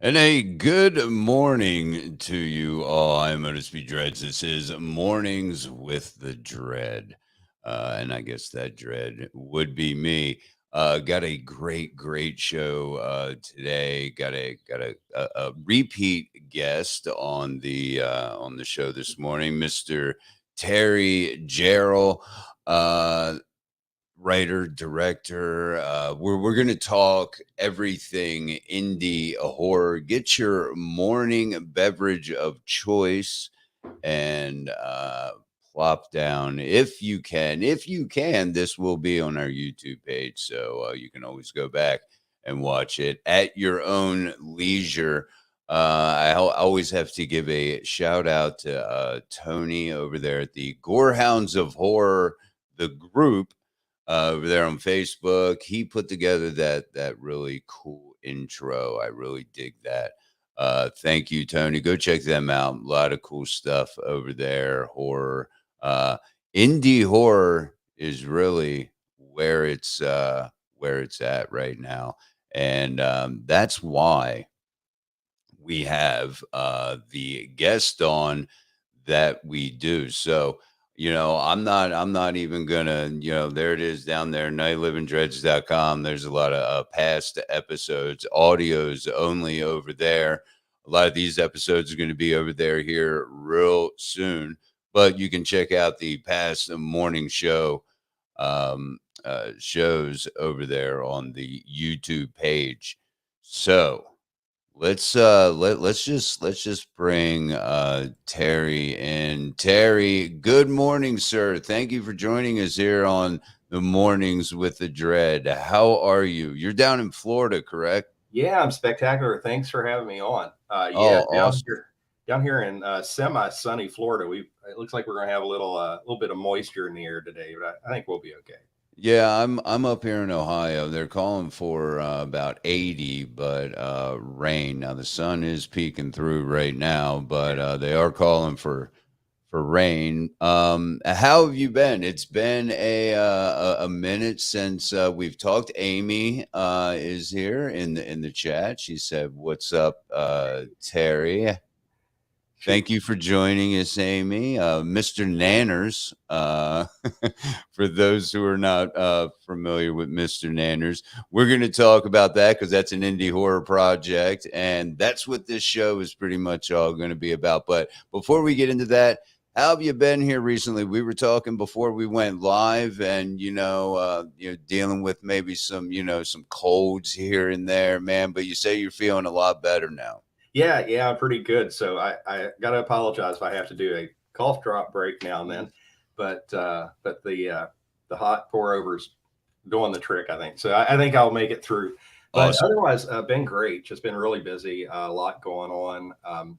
And a good morning to you all. I'm Otis Dreads. This is Mornings with the Dred. And I guess that Dred would be me. Got a great show today. Got a repeat guest on the show this morning, Mr. Terry Jarrell. Uh, Writer, director. We're going to talk everything indie horror. Get your morning beverage of choice and plop down if you can. If you can, this will be on our YouTube page, so you can always go back and watch it at your own leisure. Always have to give a shout out to Tony over there at the Gorehounds of Horror, the group over there on Facebook. He put together that really cool intro. I really dig that. Thank you, Tony. Go check them out. A lot of cool stuff over there. Horror, uh, indie horror is really where it's at right now, and that's why we have the guest on that we do. So, I'm not even gonna, there it is down there, nightlivingdreads.com. There's a lot of past episodes, audios only over there. A lot of these episodes are going to be over there here real soon, but you can check out the past morning shows over there on the YouTube page. So let's just bring Terry in. Terry, good morning, sir. Thank you for joining us here on the Mornings with the Dread. How are you? You're down in Florida, correct? Yeah, I'm spectacular. Thanks for having me on. Yeah, Oh, awesome. down here in semi-sunny Florida, it looks like we're going to have a little bit of moisture in the air today, but I think we'll be okay. Yeah, I'm up here in Ohio. They're calling for about 80, but rain. Now the sun is peeking through right now, but they are calling for rain. How have you been? It's been a minute since we've talked. Amy is here in the chat. She said, "What's up, Terry?" She, Thank you for joining us, Amy. Mr. Nanners, for those who are not familiar with Mr. Nanners, we're going to talk about that because that's an indie horror project. And that's what this show is pretty much all going to be about. But before we get into that, how have you been here recently? We were talking before we went live, and dealing with maybe some colds here and there, man. But you say you're feeling a lot better now. yeah, pretty good. So I got to apologize if I have to do a cough drop break now and then, but the hot pour overs doing the trick, I think. So I think I'll make it through. But Awesome. otherwise, been great. Just been really busy. A lot going on.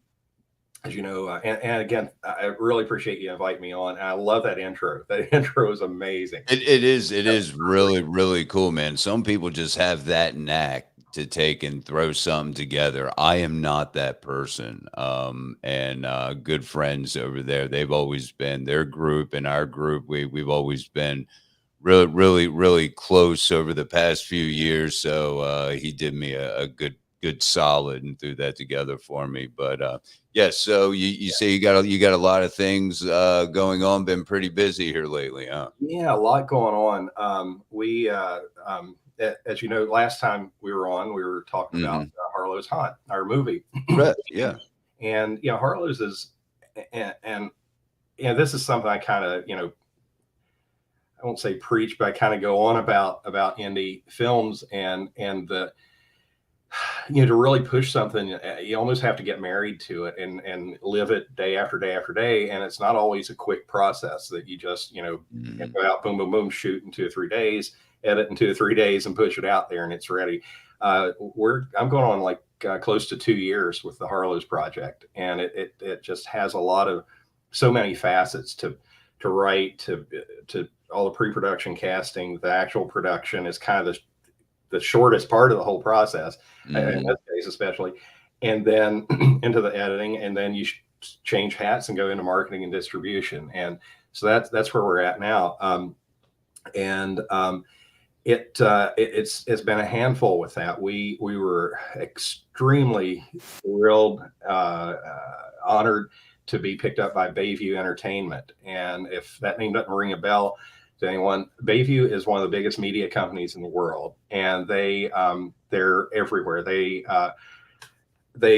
As you know, and again, I really appreciate you inviting me on. I love that intro. That intro is amazing. It is really cool, man. Some people just have that knack to take and throw something together. I am not that person. And good friends over there, they've always been their group and our group. We've always been really close over the past few years. So he did me a good solid and threw that together for me. But yeah, so you say you got a lot of things going on. Been pretty busy here lately, huh? Yeah, a lot going on. As you know, last time we were on, we were talking about Hmm. Harlow's Haunt, our movie, Right. Yeah. and Harlow's is, and this is something I kind of I won't say preach, but I kind of go on about indie films and the to really push something, you almost have to get married to it and live it day after day after day, and it's not always a quick process that you just Hmm. go out, boom boom boom, shoot in 2 or 3 days, edit in 2 or 3 days, and push it out there and it's ready. I'm going on like close to 2 years with the Harlows project, and it just has a lot of so many facets to write, to all the pre-production casting. The actual production is kind of the shortest part of the whole process, in Hmm. this case especially, and then into the editing, and then you change hats and go into marketing and distribution, and so that's where we're at now. And it's been a handful with that. We were extremely thrilled, honored to be picked up by Bayview Entertainment. And if that name doesn't ring a bell to anyone, Bayview is one of the biggest media companies in the world, and they're everywhere. They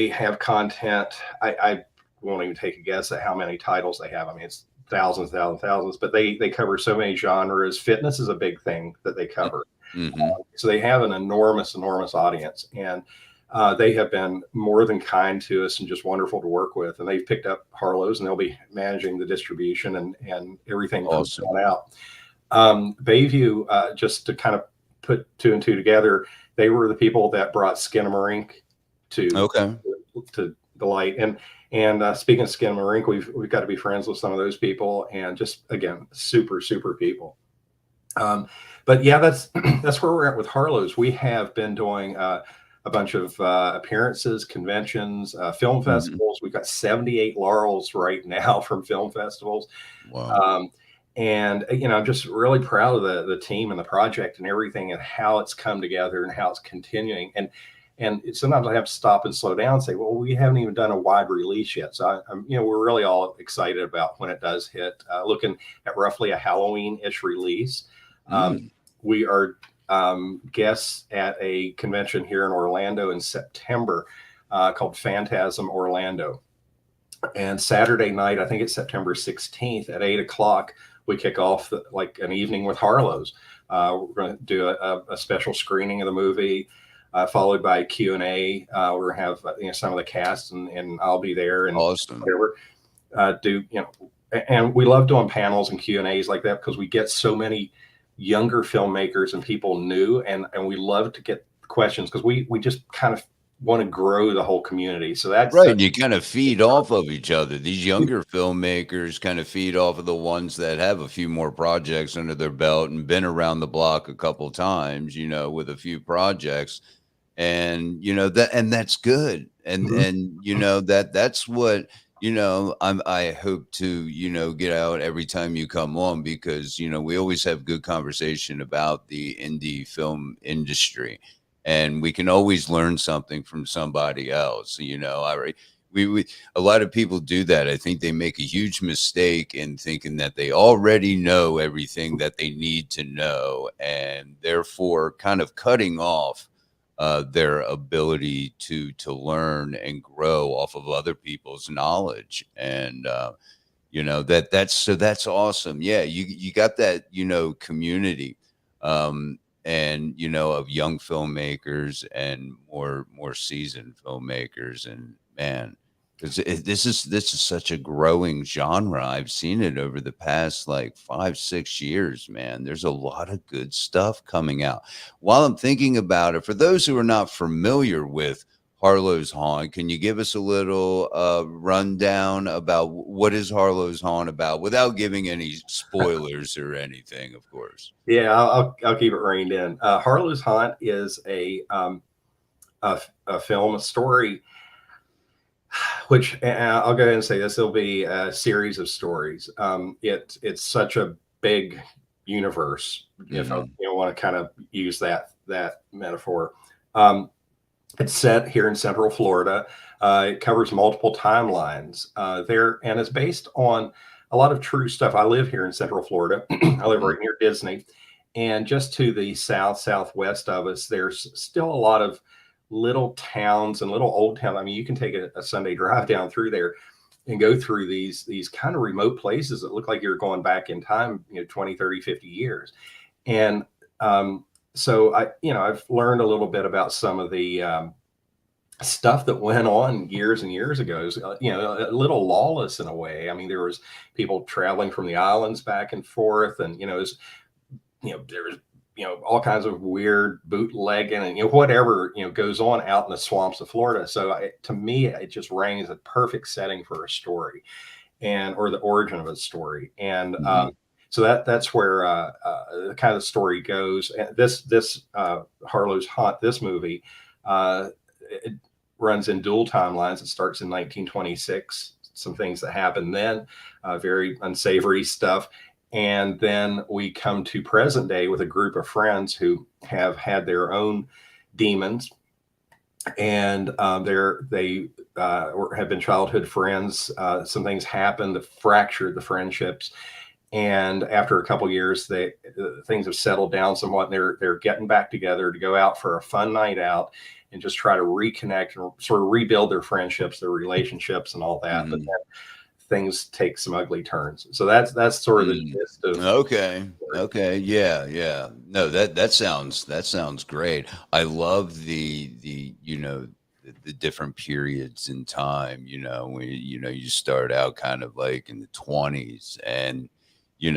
have content. I won't even take a guess at how many titles they have. I mean, it's thousands, thousands, thousands, but they cover so many genres. Fitness is a big thing that they cover. Mm-hmm. So they have an enormous, enormous audience, and they have been more than kind to us and just wonderful to work with. And they've picked up Harlows, and they'll be managing the distribution and everything from Awesome. on out. Bayview, just to kind of put two and two together, they were the people that brought Skinamarink Okay. to the light. And speaking of Skinamarink, we've got to be friends with some of those people, and just again, super super people. But yeah, that's that's where we're at with Harlows. We have been doing a bunch of appearances, conventions, film Mm-hmm. festivals. We've got 78 laurels right now from film festivals. Wow. And I'm just really proud of the team and the project and everything, and how it's come together and how it's continuing. And sometimes I have to stop and slow down and say, well, we haven't even done a wide release yet. So we're really all excited about when it does hit. Looking at roughly a Halloween-ish release. We are guests at a convention here in Orlando in September called Phantasm Orlando. And Saturday night, I think it's September 16th at 8 o'clock, we kick off like an evening with Harlows. We're going to do a special screening of the movie, followed by Q&A. We're going to have some of the cast, and I'll be there, and Awesome. whatever. And we love doing panels and Q&As like that, because we get so many younger filmmakers and people new, and we love to get questions, because we just kind of want to grow the whole community. So that's Right, and you kind of feed off of each other. These younger filmmakers kind of feed off of the ones that have a few more projects under their belt and been around the block a couple times, with a few projects. And that's good. And that's what I hope to get out every time you come on, because we always have good conversation about the indie film industry, and we can always learn something from somebody else. We a lot of people do that. I think they make a huge mistake in thinking that they already know everything that they need to know, and therefore kind of cutting off their ability to learn and grow off of other people's knowledge. And that's awesome. Yeah, you got that community, and of young filmmakers and more seasoned filmmakers. And man, because this is such a growing genre. I've seen it over the past like 5-6 years, man. There's a lot of good stuff coming out. While I'm thinking about it, for those who are not familiar with Harlows Haunt, can you give us a little rundown about what is Harlows Haunt about, without giving any spoilers or anything, of course? Yeah, I'll keep it reined in. Harlow's Haunt is a film, a story, which I'll go ahead and say this: it'll be a series of stories. It's such a big universe, if I want to kind of use that metaphor. It's set here in Central Florida. It covers multiple timelines there, and it's based on a lot of true stuff. I live here in Central Florida. I live right near Disney, and just to the southwest of us, there's still a lot of little towns and little old towns. I mean, you can take a Sunday drive down through there and go through these kind of remote places that look like you're going back in time, 20, 30, 50 years. And so I've learned a little bit about some of the stuff that went on years and years ago. It was, a little lawless in a way. I mean, there was people traveling from the islands back and forth, and there was all kinds of weird bootlegging and whatever goes on out in the swamps of Florida. So to me, it just rang as a perfect setting for a story, or the origin of a story. And so that's where the kind of story goes. And this Harlow's Haunt, this movie, it runs in dual timelines. It starts in 1926. Some things that happened then, very unsavory stuff. And then we come to present day with a group of friends who have had their own demons, and have been childhood friends. Some things happened that fractured the friendships, and after a couple years, things have settled down somewhat. And they're getting back together to go out for a fun night out and just try to reconnect and sort of rebuild their friendships, their relationships, and all that. But Mhm. then things take some ugly turns. So that's sort of the Mm. gist of. Okay. Okay. Yeah. Yeah. No, that sounds great. I love the the different periods in time. When you start out kind of like in the 20s, and you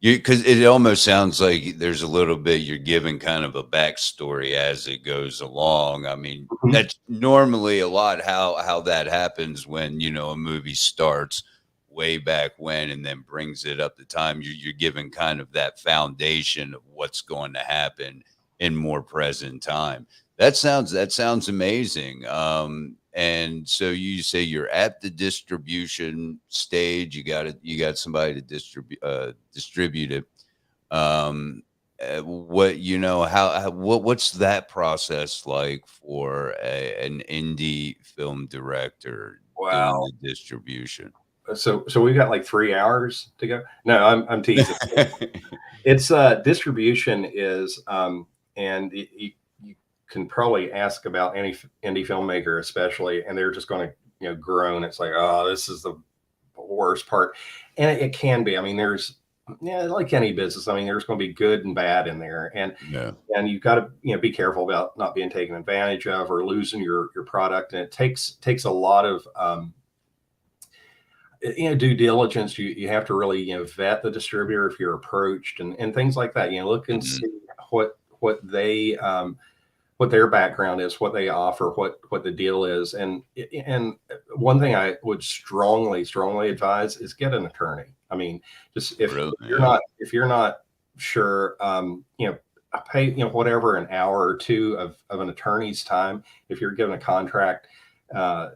because it almost sounds like there's a little bit you're giving kind of a backstory as it goes along. I mean, Mhm. that's normally a lot how that happens when a movie starts way back when and then brings it up to time. You're given kind of that foundation of what's going to happen in more present time. That sounds amazing. And so you say you're at the distribution stage. You got somebody to distribute it. What what's that process like for an indie film director doing Wow. the distribution? So we've got like 3 hours to go. No, I'm teasing. It's distribution is, and you can probably ask about any indie filmmaker, especially, and they're just going to groan. It's like, oh, this is the worst part, and it can be. I mean, there's yeah, like any business. I mean, there's going to be good and bad in there, Yeah. and you've got to be careful about not being taken advantage of or losing your product. And it takes a lot of due diligence. You have to really vet the distributor if you're approached, and things like that. Look and Mhm. see what they what their background is, what they offer, what the deal is. And one thing I would strongly advise is get an attorney. I mean, just Really? Yeah. if you're not sure, pay whatever, an hour or two of an attorney's time if you're given a contract,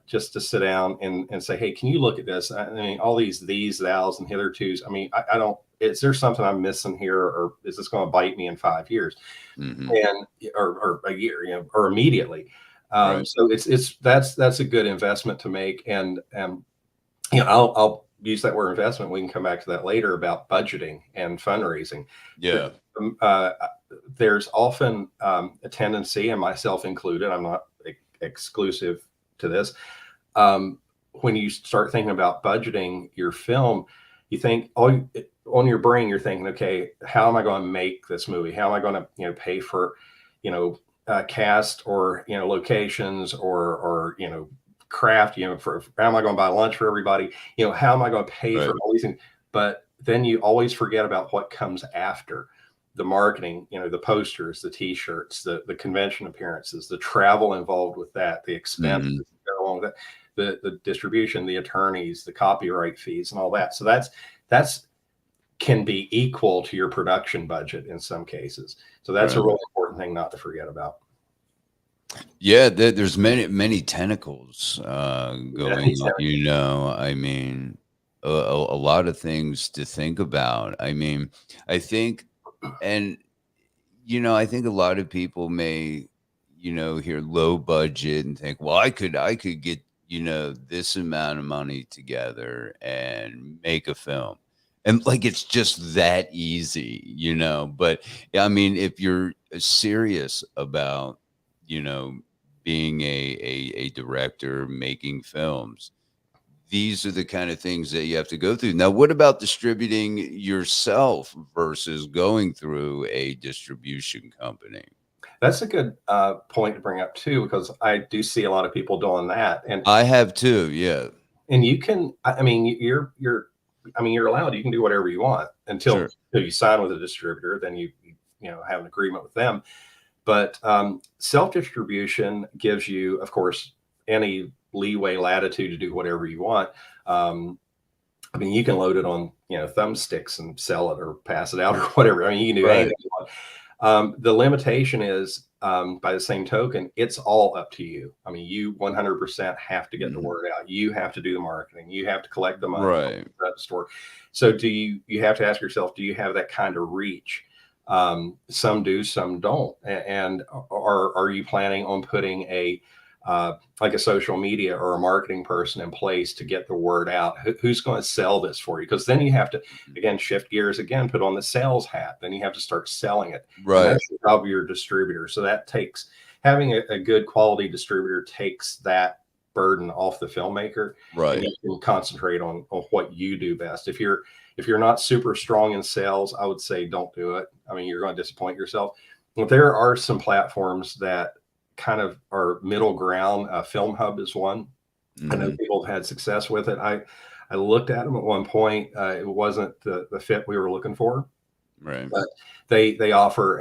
just to sit down and say, hey, can you look at this? I mean, all these thous and hithertos. I mean, I don't. Is there something I'm missing here, or is this going to bite me in 5 years? Mhm. And or a year, or immediately. Right. So that's a good investment to make. And I'll use that word investment. We can come back to that later about budgeting and fundraising. There- Yeah. um, uh, there's often a tendency, and myself included, I'm not exclusive to this. Um, when you start thinking about budgeting your film, you think on your brain, you're thinking, okay, how am I going to make this movie? How am I going to, pay for, you know, cast, or, locations, or, craft, for how am I going to buy lunch for everybody? How am I going to pay for Right. all these things? But then you always forget about what comes after: the marketing, the posters, the t-shirts, the convention appearances, the travel involved with that, the expenses Mhm. that go along with that, the distribution, the attorneys, the copyright fees, and all that. So that's can be equal to your production budget in some cases. So that's a Right. really important thing not to forget about. Yeah, there's many tentacles Yeah, going on. I mean, a lot of things to think about. I mean, I think, and I think a lot of people may, hear low budget and think, well, I could get, this amount of money together and make a film. And like it's just that easy, But yeah, I mean, if you're serious about, you know, being a director, making films, these are the kind of things that you have to go through. Now, what about distributing yourself versus going through a distribution company? that's a good point to bring up too, because I do see a lot of people doing that. and I have too. Yeah, and you can, I mean, I mean, you're allowed, you can do whatever you want until sure. you sign with a distributor. Then you have an agreement with them. But self distribution gives you, of course, any leeway, latitude to do whatever you want. um, I mean, you can load it on thumbsticks and sell it or pass it out or whatever. I mean, you can do anything Right. you want. The limitation is, by the same token, it's all up to you. I mean, you 100% have to get the word out. You have to do the marketing. You have to collect the money Right. from the store. So you have to ask yourself, do you have that kind of reach? Some do, some don't. And are you planning on putting like a social media or a marketing person in place to get the word out? Who's going to sell this for you? Because then you have to, again, shift gears again, put on the sales hat. Then you have to start selling it. And Right. that's the job of your distributor. So that takes, having a good quality distributor takes that burden off the filmmaker, and Right. you can concentrate on what you do best. If you're not super strong in sales, I would say don't do it. I mean, you're going to disappoint yourself. But there are some platforms that kind of are middle ground. Film Hub is one. I know people have had success with it. I looked at them at one point. It wasn't the fit we were looking for, Right. but they offer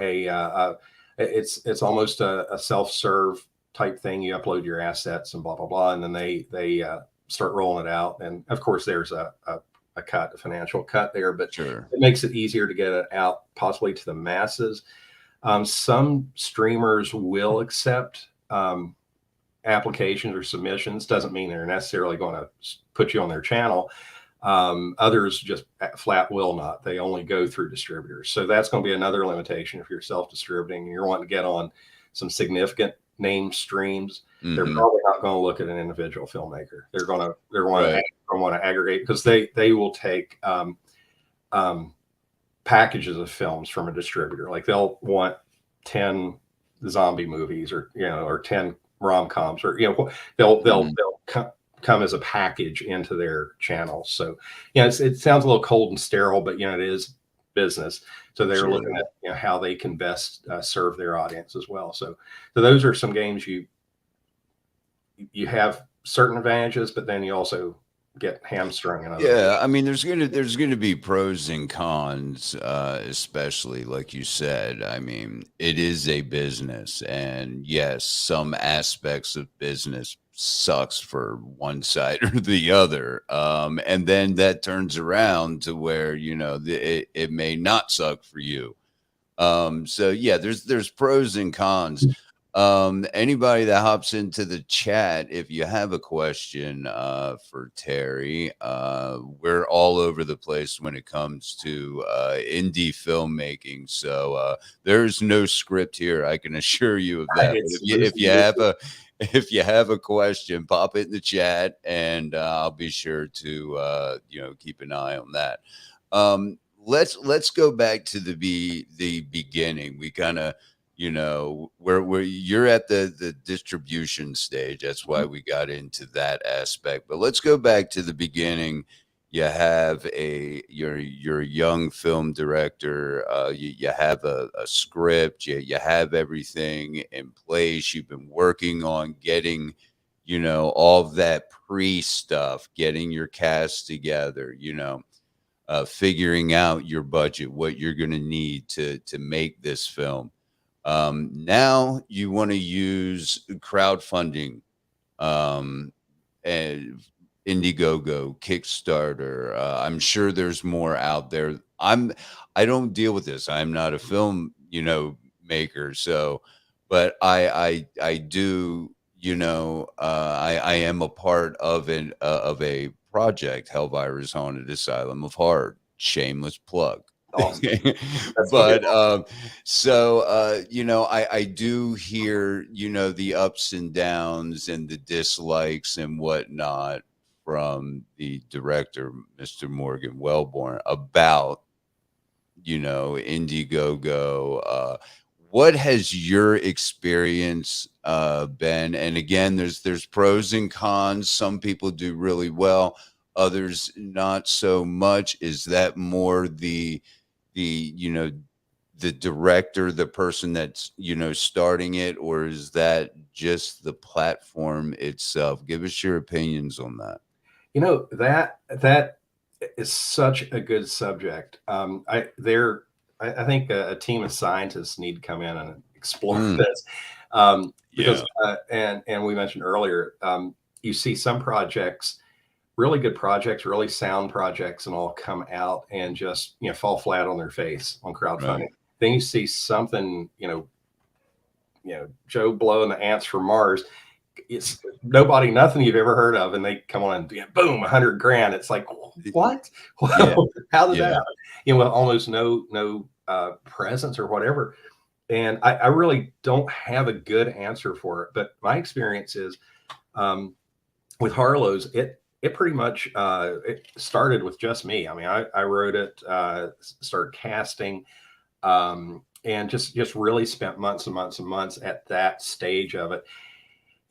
it's almost a self-serve type thing. You upload your assets and blah blah blah, and then they start rolling it out. And of course, there's a financial cut there, but Sure. it makes it easier to get it out possibly to the masses. Some streamers will accept applications or submissions. Doesn't mean they're necessarily going to put you on their channel. Others just flat will not. They only go through distributors. So that's going to be another limitation if you're self-distributing and you're wanting to get on some significant name streams. They're probably not going to look at an individual filmmaker. They're going to want to aggregate, because they will take packages of films from a distributor. Like they'll want 10 zombie movies, or 10 rom-coms, or they'll come as a package into their channel. So it sounds a little cold and sterile, but it is business. So they're looking at how they can best serve their audience as well. So those are some games you have certain advantages, but then you also get hamstrung in other ways. I mean, there's gonna be pros and cons, especially like you said. I mean, it is a business, and yes, some aspects of business sucks for one side or the other, and then that turns around to where it may not suck for you. So yeah, there's pros and cons. Anybody that hops into the chat, if you have a question for Terry, we're all over the place when it comes to indie filmmaking. So there's no script here, I can assure you of that. But if you have a question, pop it in the chat, and I'll be sure to keep an eye on that. Let's go back to the beginning. We kind of where you're at the distribution stage. That's why we got into that aspect. But let's go back to the beginning. You have you're a young film director. You have a script. You have everything in place. You've been working on getting all of that pre stuff, getting your cast together. Figuring out your budget, what you're going to need to make this film. Now you want to use crowdfunding, and Indiegogo, Kickstarter. I'm sure there's more out there. I don't deal with this. I'm not a film, maker. So, but I do, I am a part of a project, Hellvirus Haunted Asylum of Horror. Shameless plug. Awesome. But I do hear the ups and downs and the dislikes and whatnot from the director, Mr. Morgan Wellborn, about Indiegogo. What has your experience been? And again, there's pros and cons. Some people do really well, others not so much. Is that more the director, the person that's starting it, or is that just the platform itself? Give us your opinions on that. That is such a good subject. I think a team of scientists need to come in and explore this, because and we mentioned earlier, you see some projects, really good projects, really sound projects, and all come out and just fall flat on their face on crowdfunding. Right. Then you see something Joe Blow and the Ants from Mars. It's nobody, nothing you've ever heard of, and they come on and boom, 100 grand. It's like, what? Yeah. How did that Yeah. happen? With almost no presence or whatever. And I really don't have a good answer for it, but my experience is with Harlows, it pretty much it started with just me. I mean, I wrote it, started casting, and just really spent months and months and months at that stage of it.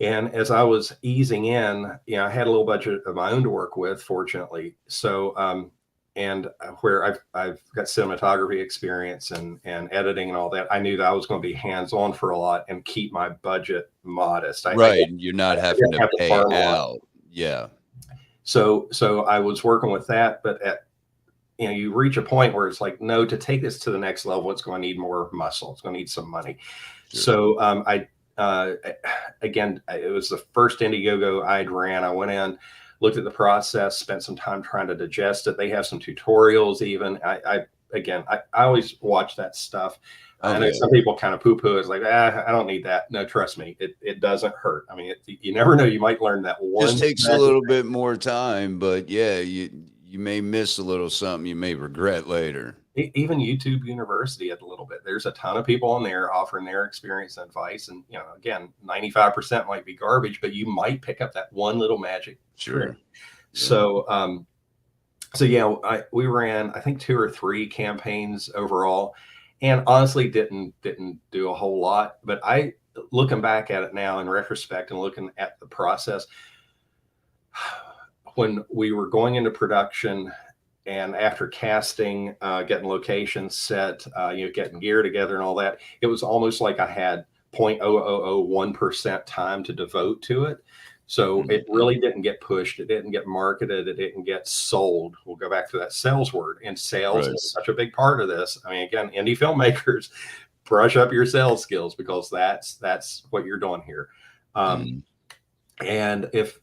And as I was easing in, I had a little budget of my own to work with, fortunately. So, and where I've got cinematography experience and editing and all that, I knew that I was going to be hands on for a lot and keep my budget modest. Right. You're not I having didn't to have to pay farm a lot. out. Yeah. So I was working with that, but you reach a point where it's like, no, to take this to the next level, it's going to need more muscle. It's going to need some money. Sure. So again, it was the first Indiegogo I'd ran. I went in, looked at the process, spent some time trying to digest it. They have some tutorials even. I always watch that stuff. I know some people kind of poo-poo. It's like, I don't need that. No, trust me, it doesn't hurt. I mean, you never know. You might learn that one. Just takes a little bit more time, but yeah, you may miss a little something you may regret later. Even YouTube University had a little bit. There's a ton of people on there offering their experience and advice. And, again, 95% might be garbage, but you might pick up that one little magic trick. Sure. So, so we ran, I think, 2 or 3 campaigns overall, and honestly didn't do a whole lot. But looking back at it now in retrospect and looking at the process, when we were going into production and after casting, getting locations set, getting gear together and all that, it was almost like I had 0.0001% time to devote to it. So it really didn't get pushed. It didn't get marketed. It didn't get sold. We'll go back to that sales word. And sales is such a big part of this. I mean, again, indie filmmakers, brush up your sales skills, because that's what you're doing here. And if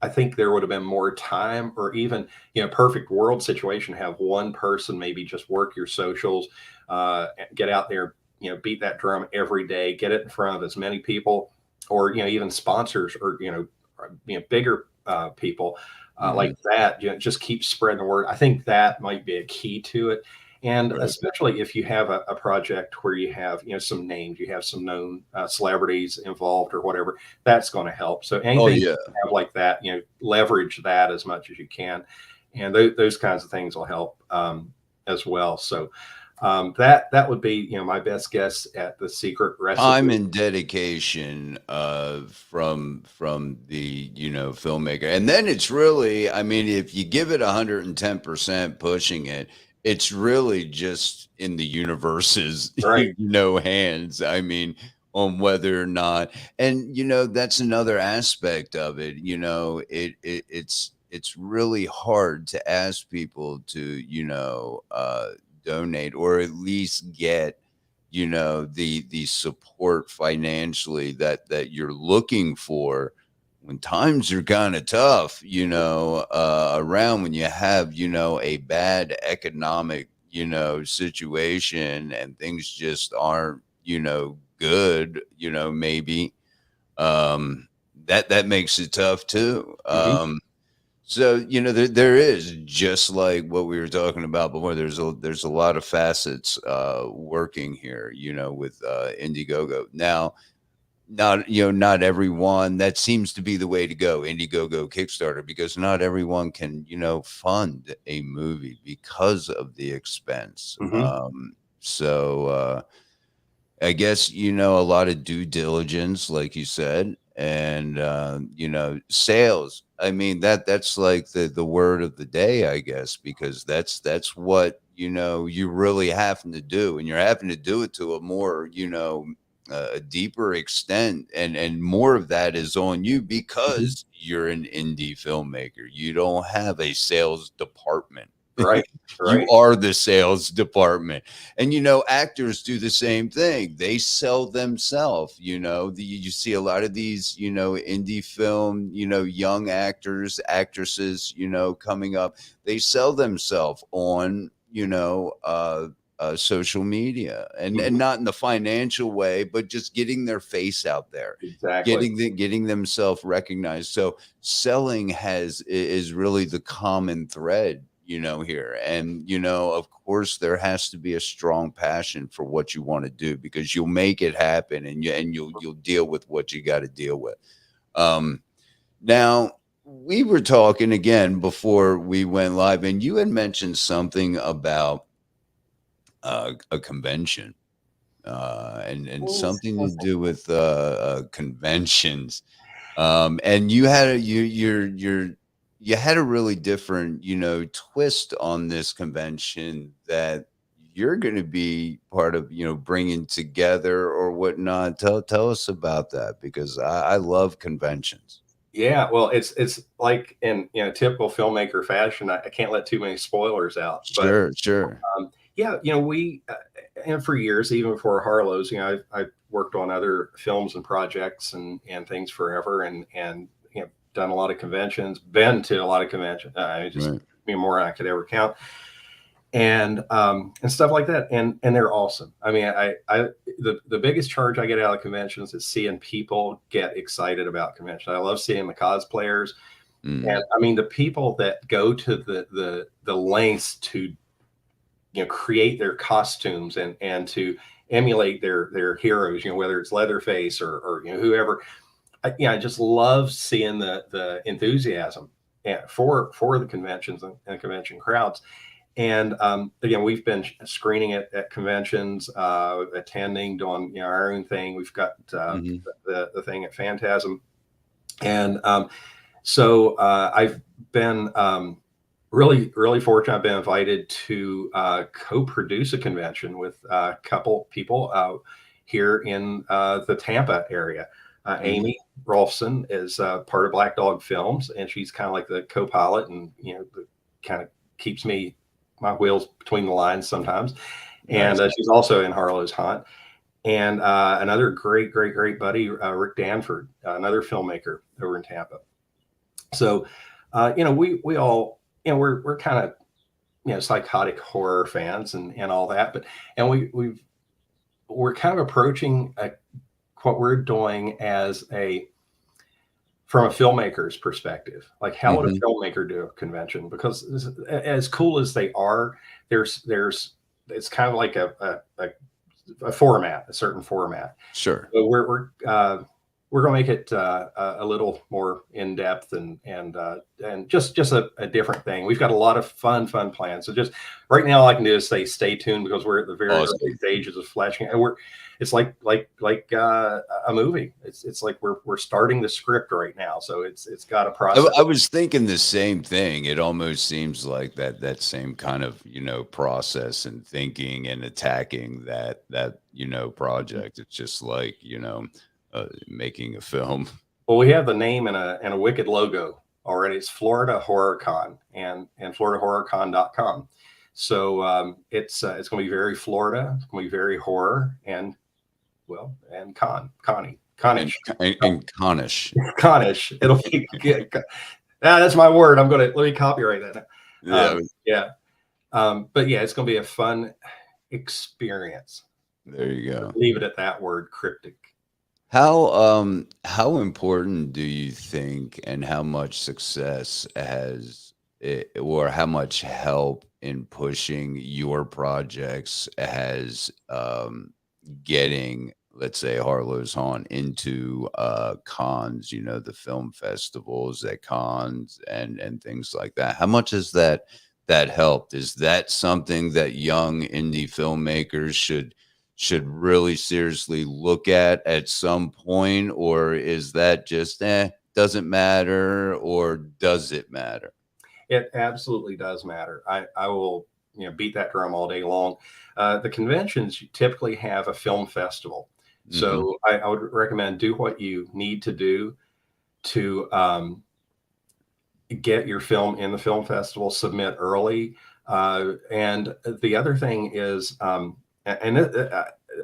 I think there would have been more time, or even, perfect world situation, have one person maybe just work your socials, get out there, beat that drum every day, get it in front of as many people, or, even sponsors, or, bigger people like that, just keep spreading the word. I think that might be a key to it. And especially if you have a project where you have, some names, you have some known celebrities involved or whatever, that's going to help. So anything you have like that, leverage that as much as you can. And those kinds of things will help as well. So that would be, my best guess at the secret recipe. Time and dedication from the filmmaker, and then it's really, I mean, if you give it 110% pushing it, it's really just in the universe's hands. I mean, on whether or not, and that's another aspect of it. It's really hard to ask people to donate, or at least get the support financially that you're looking for when times are kind of tough, around, when you have a bad economic situation and things just aren't good, maybe that makes it tough too. So, there is, just like what we were talking about before, there's a lot of facets working here, with Indiegogo. Now, not everyone, that seems to be the way to go, Indiegogo, Kickstarter, because not everyone can, fund a movie because of the expense. So I guess, a lot of due diligence, like you said, and sales. I mean, that's like the word of the day, I guess, because that's what you're really having to do, and you're having to do it to a more a deeper extent, and more of that is on you because you're an indie filmmaker. You don't have a sales department. Right. You are the sales department. And actors do the same thing. They sell themselves. You see a lot of these indie film young actors, actresses coming up. They sell themselves on social media, and Mhm. not in the financial way, but just getting their face out there, Exactly. getting themselves recognized. So selling is really the common thread, here. And of course there has to be a strong passion for what you want to do, because you'll make it happen, and you'll deal with what you got to deal with. um Now, we were talking again before we went live, and you had mentioned something about a convention, and something to do with conventions. And you had a really different, twist on this convention that you're going to be part of, bringing together or whatnot. Tell us about that, because I love conventions. Yeah, well, it's like in typical filmmaker fashion. I can't let too many spoilers out, but Sure, sure. yeah, we and for years, even before Harlow's, I've worked on other films and projects and things forever, and done a lot of conventions, been to a lot of conventions. Just Right. more than I could ever count, and stuff like that, and they're awesome. I mean, the biggest charge I get out of conventions is seeing people get excited about conventions. I love seeing the cosplayers, and Mm, I mean the people that go to the lengths to create their costumes and to emulate their heroes, whether it's Leatherface or whoever. I just love seeing the enthusiasm for the conventions and convention crowds. And again, we've been screening it at conventions, attending, doing our own thing. We've got mhm. the thing at Phantasm, and so I've been really fortunate. I've been invited to co-produce a convention with a couple people here in the Tampa area. Mhm. Amy Rolfson is part of Black Dog Films, and she's kind of like the co-pilot, and kind of keeps my wheels between the lines sometimes. And Nice. she's also in Harlows Haunt. And another great buddy, Rick Danford, another filmmaker over in Tampa. So, we all, we're kind of, psychotic horror fans and all that, but and we're kind of approaching what we're doing as a from a filmmaker's perspective. Like, how would Mhm. a filmmaker do a convention? Because as cool as they are, there's it's kind of like a format, a certain format. Sure. So we're going to make it a little more in depth and just a different thing. We've got a lot of fun plans. So just right now, all I can do is say stay tuned, because we're at the very early Awesome. stages of fleshing, and it's like a movie. It's like we're starting the script right now, so it's got a process. I was thinking the same thing. It almost seems like that same kind of, process and thinking and attacking that project. It's just like, making a film. Well, we have the name and a wicked logo already. It's Florida Horror Con and FloridaHorrorCon.com. So it's going to be very Florida. It's going to be very horror and and conish, and Cornish. conish. It'll be yeah, that's my word. Let me copyright that. Yeah, Yeah. But yeah, it's going to be a fun experience. there you go. Leave it at that word, cryptic. How important do you think, and how much success has it, or how much help in pushing your projects has getting, let's say, Harlow's Haunt into cons, the film festivals at cons and things like that? How much has that helped? Is that something that young indie filmmakers should really seriously look at some point, or is that just doesn't matter, or does it matter? It absolutely does matter. I will beat that drum all day long. The conventions typically have a film festival, Hmm. so I would recommend do what you need to do to get your film in the film festival. Submit early, and the other thing is,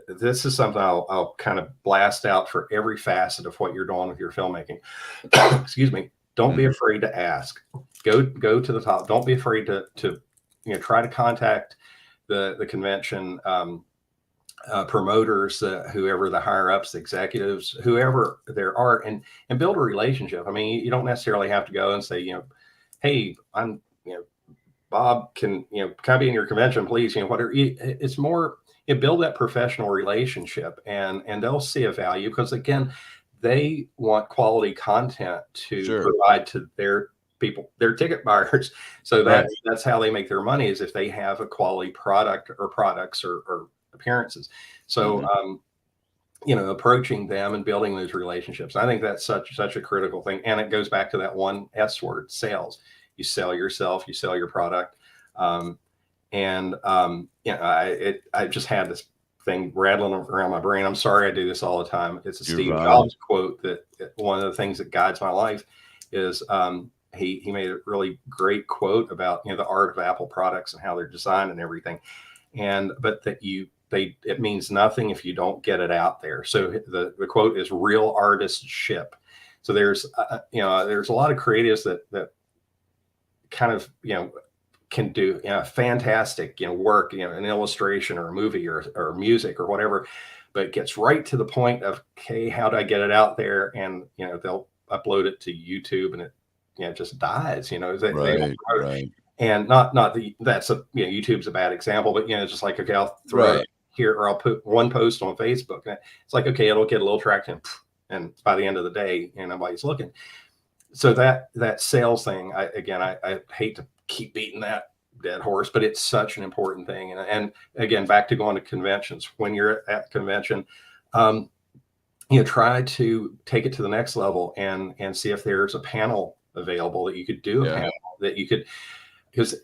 this is something I'll kind of blast out for every facet of what you're doing with your filmmaking. Excuse me. Don't be Hmm. afraid to ask. Go to the top. Don't be afraid to try to contact the convention promoters, whoever the higher ups, the executives, whoever there are, and build a relationship. I mean, you don't necessarily have to go and say, hey, I'm, Bob, can I be in your convention, please? Whatever. It's more, build that professional relationship, and they'll see a value, because again, they want quality content to Sure. provide to their people, their ticket buyers. So Right. that's how they make their money, is if they have a quality product or products or appearances. So, Mhm. approaching them and building those relationships. I think that's such a critical thing. And it goes back to that one S word, sales. You sell yourself, you sell your product. I just had this thing rattling around my brain. I'm sorry I do this all the time. It's a You're Steve fine. Jobs quote that one of the things that guides my life is, he made a really great quote about, the art of Apple products and how they're designed and everything. And but that it means nothing if you don't get it out there. So the quote is, real artists ship. So there's a lot of creatives that kind of, can do, fantastic, work, an illustration or a movie or music or whatever, but it gets right to the point of, okay, how do I get it out there? And they'll upload it to YouTube, and it just dies. They don't Right. promote it. Right. And not that's a, YouTube's a bad example, but just like, okay, I'll throw it Right. here, or I'll put one post on Facebook, and it's like, okay, it'll get a little traction, and by the end of the day, nobody's looking. So that sales thing, I hate to keep beating that dead horse, but it's such an important thing. And again, back to going to conventions. When you're at convention, um, try to take it to the next level, and see if there's a panel available that you could do, a Yeah. panel that you could, because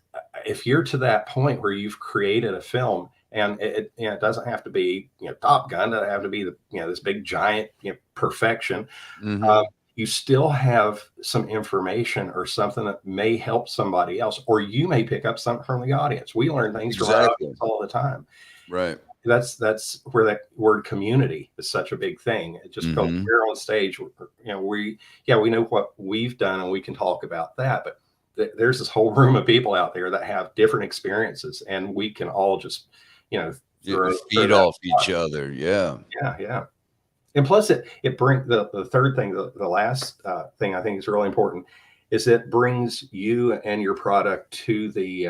if you're to that point where you've created a film, and it doesn't have to be, Top Gun, doesn't have to be the, this big giant, perfection. um, Mhm. you still have some information or something that may help somebody else, or you may pick up something from the audience. We learn things from our Exactly. audience all the time. Right. That's where that word community is such a big thing. It just, because Mhm. we're on stage, we know what we've done, and we can talk about that, but there's this whole room of people out there that have different experiences, and we can all just, you know throw Feed that. off each other. Yeah. Yeah, yeah. And plus, it brings the third thing, the last thing I think is really important, is it brings you and your product to the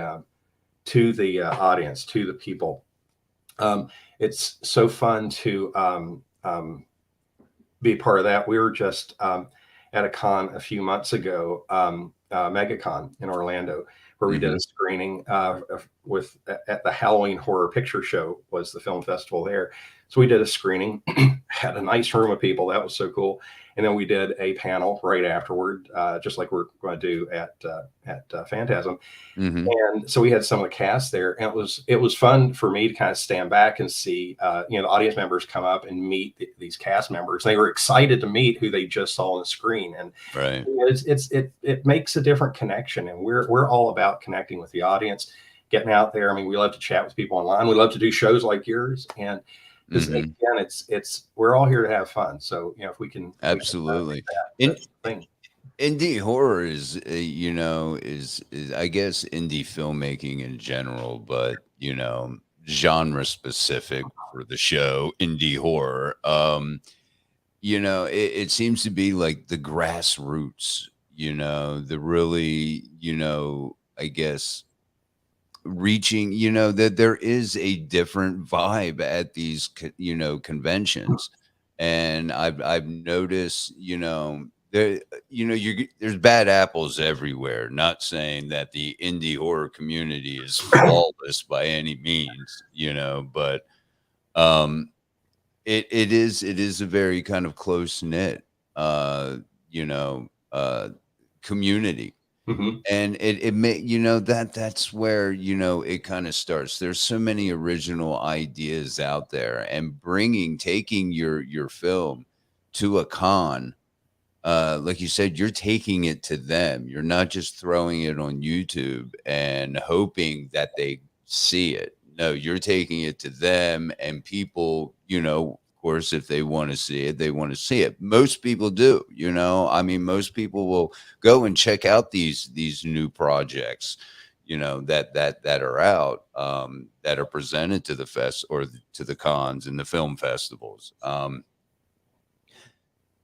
audience, to the people. It's so fun to be part of that. We were just at a con a few months ago, MegaCon in Orlando, where we did a Mhm. screening with at the Halloween Horror Picture Show, was the film festival there. So we did a screening, had a nice room of people. That was so cool. And then we did a panel right afterward, just like we're going to do at Phantasm. Mhm. And so we had some of the cast there, and it was fun for me to kind of stand back and see, the audience members come up and meet these cast members. They were excited to meet who they just saw on the screen, and Right. it makes a different connection. And we're all about connecting with the audience, getting out there. I mean, we love to chat with people online. We love to do shows like yours, and because Mhm. again, it's we're all here to have fun. So if we can make Absolutely. that And thing. indie horror is, is I guess indie filmmaking in general, but genre specific for the show, indie horror. It seems to be like the grassroots, the really, I guess reaching, that there is a different vibe at these, conventions. And I've noticed, there, there's bad apples everywhere. Not saying that the indie horror community is flawless by any means, but um, it is a very kind of close knit, uh, you know, uh, community, Hmm. and it may, that's where, it kind of starts. There's so many original ideas out there, and taking your film to a con, like you said, you're taking it to them. You're not just throwing it on YouTube and hoping that they see it. No, you're taking it to them, and people, of course, if they want to see it, they want to see it. Most people do, I mean, most people will go and check out these new projects, that are out, that are presented to the fest or to the cons and the film festivals.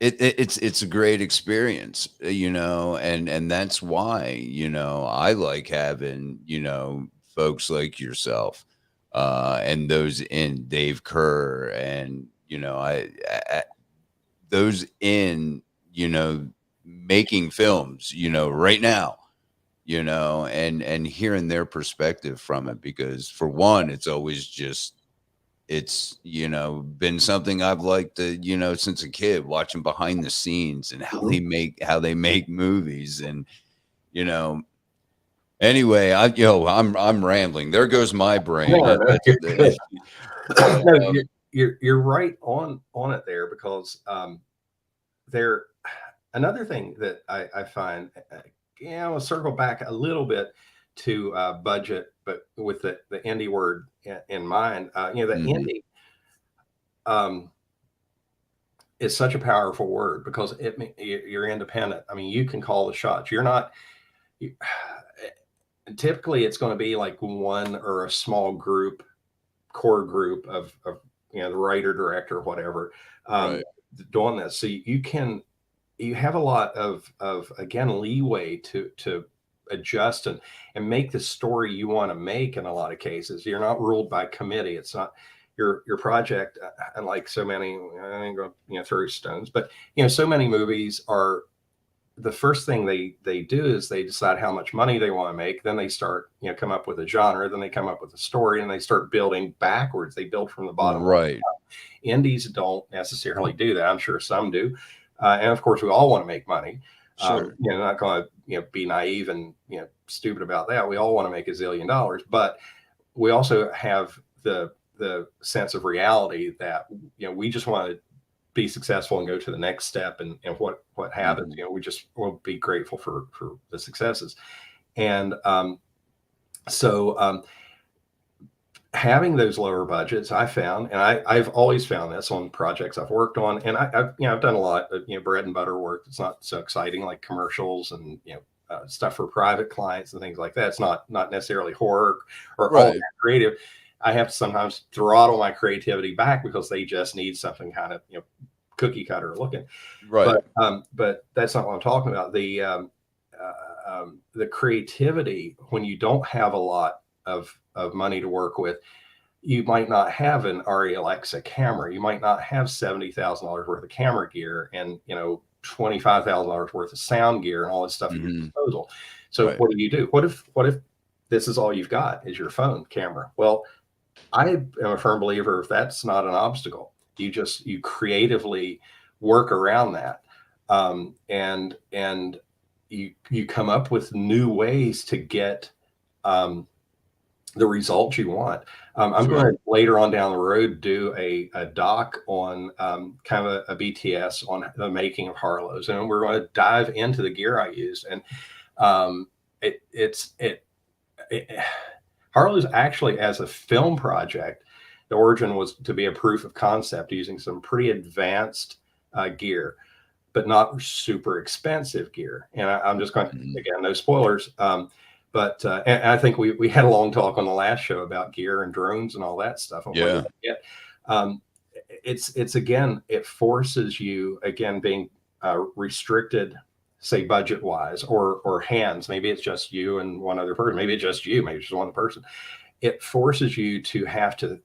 It's a great experience, and that's why, I like having, folks like yourself, and those in Dave Kerr, and, those in, making films, right now, and hearing their perspective from it, because for one, it's always just it's, been something I've liked, since a kid, watching behind the scenes and Mhm. how they make movies, and, you know anyway, I'm rambling. There goes my brain. No, no, That's you're the good. but, No, you're right on it there, because there another thing that I find, I'll circle back a little bit to budget, but with the indie word in mind. The mhm, indie um, is such a powerful word, because you're independent. I mean, you can call the shots. You're not. You, typically, it's going to be like one or a small group, core group of the writer, director, whatever, um, right. doing this. So you have a lot of again leeway to adjust and make the story you want to make. In a lot of cases, you're not ruled by committee. It's not your project. And like so many, I ain't gonna throw stones, but so many movies are, the first thing they do is they decide how much money they want to make. Then they start come up with a genre. Then they come up with a story, and they start building backwards. They build from the bottom. Right. Indies don't necessarily do that. I'm sure some do, and of course, we all want to make money. Sure. Not going to be naive and stupid about that. We all want to make $1 zillion, but we also have the sense of reality that we just want to be successful and go to the next step, and what happens. Mhm. We just will be grateful for the successes, and so having those lower budgets, I found, and I've always found this on projects I've worked on, and I've done a lot of bread and butter work that's not so exciting, like commercials and stuff for private clients and things like that. It's not necessarily horror or all Right. that creative. I have to sometimes throttle my creativity back, because they just need something kind of cookie cutter looking. Right. But that's not what I'm talking about. The creativity, when you don't have a lot of money to work with, you might not have an Arri Alexa camera. You might not have $70,000 worth of camera gear, and $25,000 worth of sound gear and all this stuff at your Mhm. disposal. So Right. what do? What if this is all you've got is your phone camera? Well, I am a firm believer, if that's not an obstacle, you creatively work around that, and you come up with new ways to get um, the results you want. I'm Sure. going to later on down the road do a doc on kind of a BTS on the making of Harlows, and we're going to dive into the gear I used. And um, it, it's it Harlow's actually, as a film project, the origin was to be a proof of concept using some pretty advanced gear, but not super expensive gear. And I'm just going to, Mhm. again, no spoilers. But and I think we had a long talk on the last show about gear and drones and all that stuff and what you Yeah. get. Um, it's again, it forces you, again, being restricted, say budget wise, or hands. Maybe it's just you and one other person. Maybe it's just you. Maybe it's just one person. It forces you to have to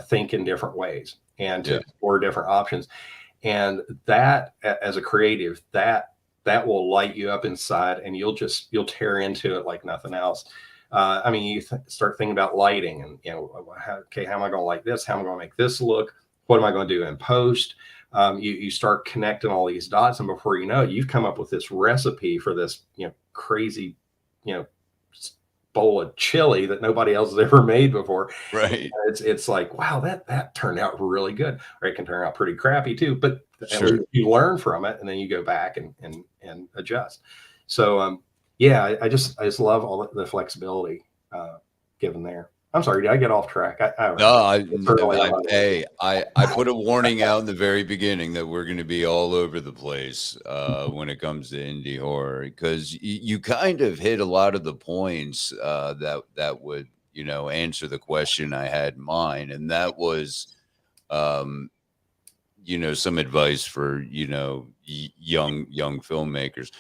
think in different ways and to Yeah. explore different options. And that, as a creative, that will light you up inside, and you'll tear into it like nothing else. I mean, you start thinking about lighting, and okay, how am I going to light this? How am I going to make this look? What am I going to do in post? You start connecting all these dots, and before you know it, you've come up with this recipe for this crazy you know bowl of chili that nobody else has ever made before. Right. It's like, wow, that turned out really good. Or it can turn out pretty crappy too, but at Sure. least you learn from it, and then you go back and adjust. So yeah, I just love all the flexibility given there. I'm sorry, did I get off track? I don't No, know. It's early on. I put a warning out in the very beginning that we're going to be all over the place when it comes to indie horror, because you kind of hit a lot of the points that would, answer the question I had in mind, and that was, um, some advice for, young filmmakers.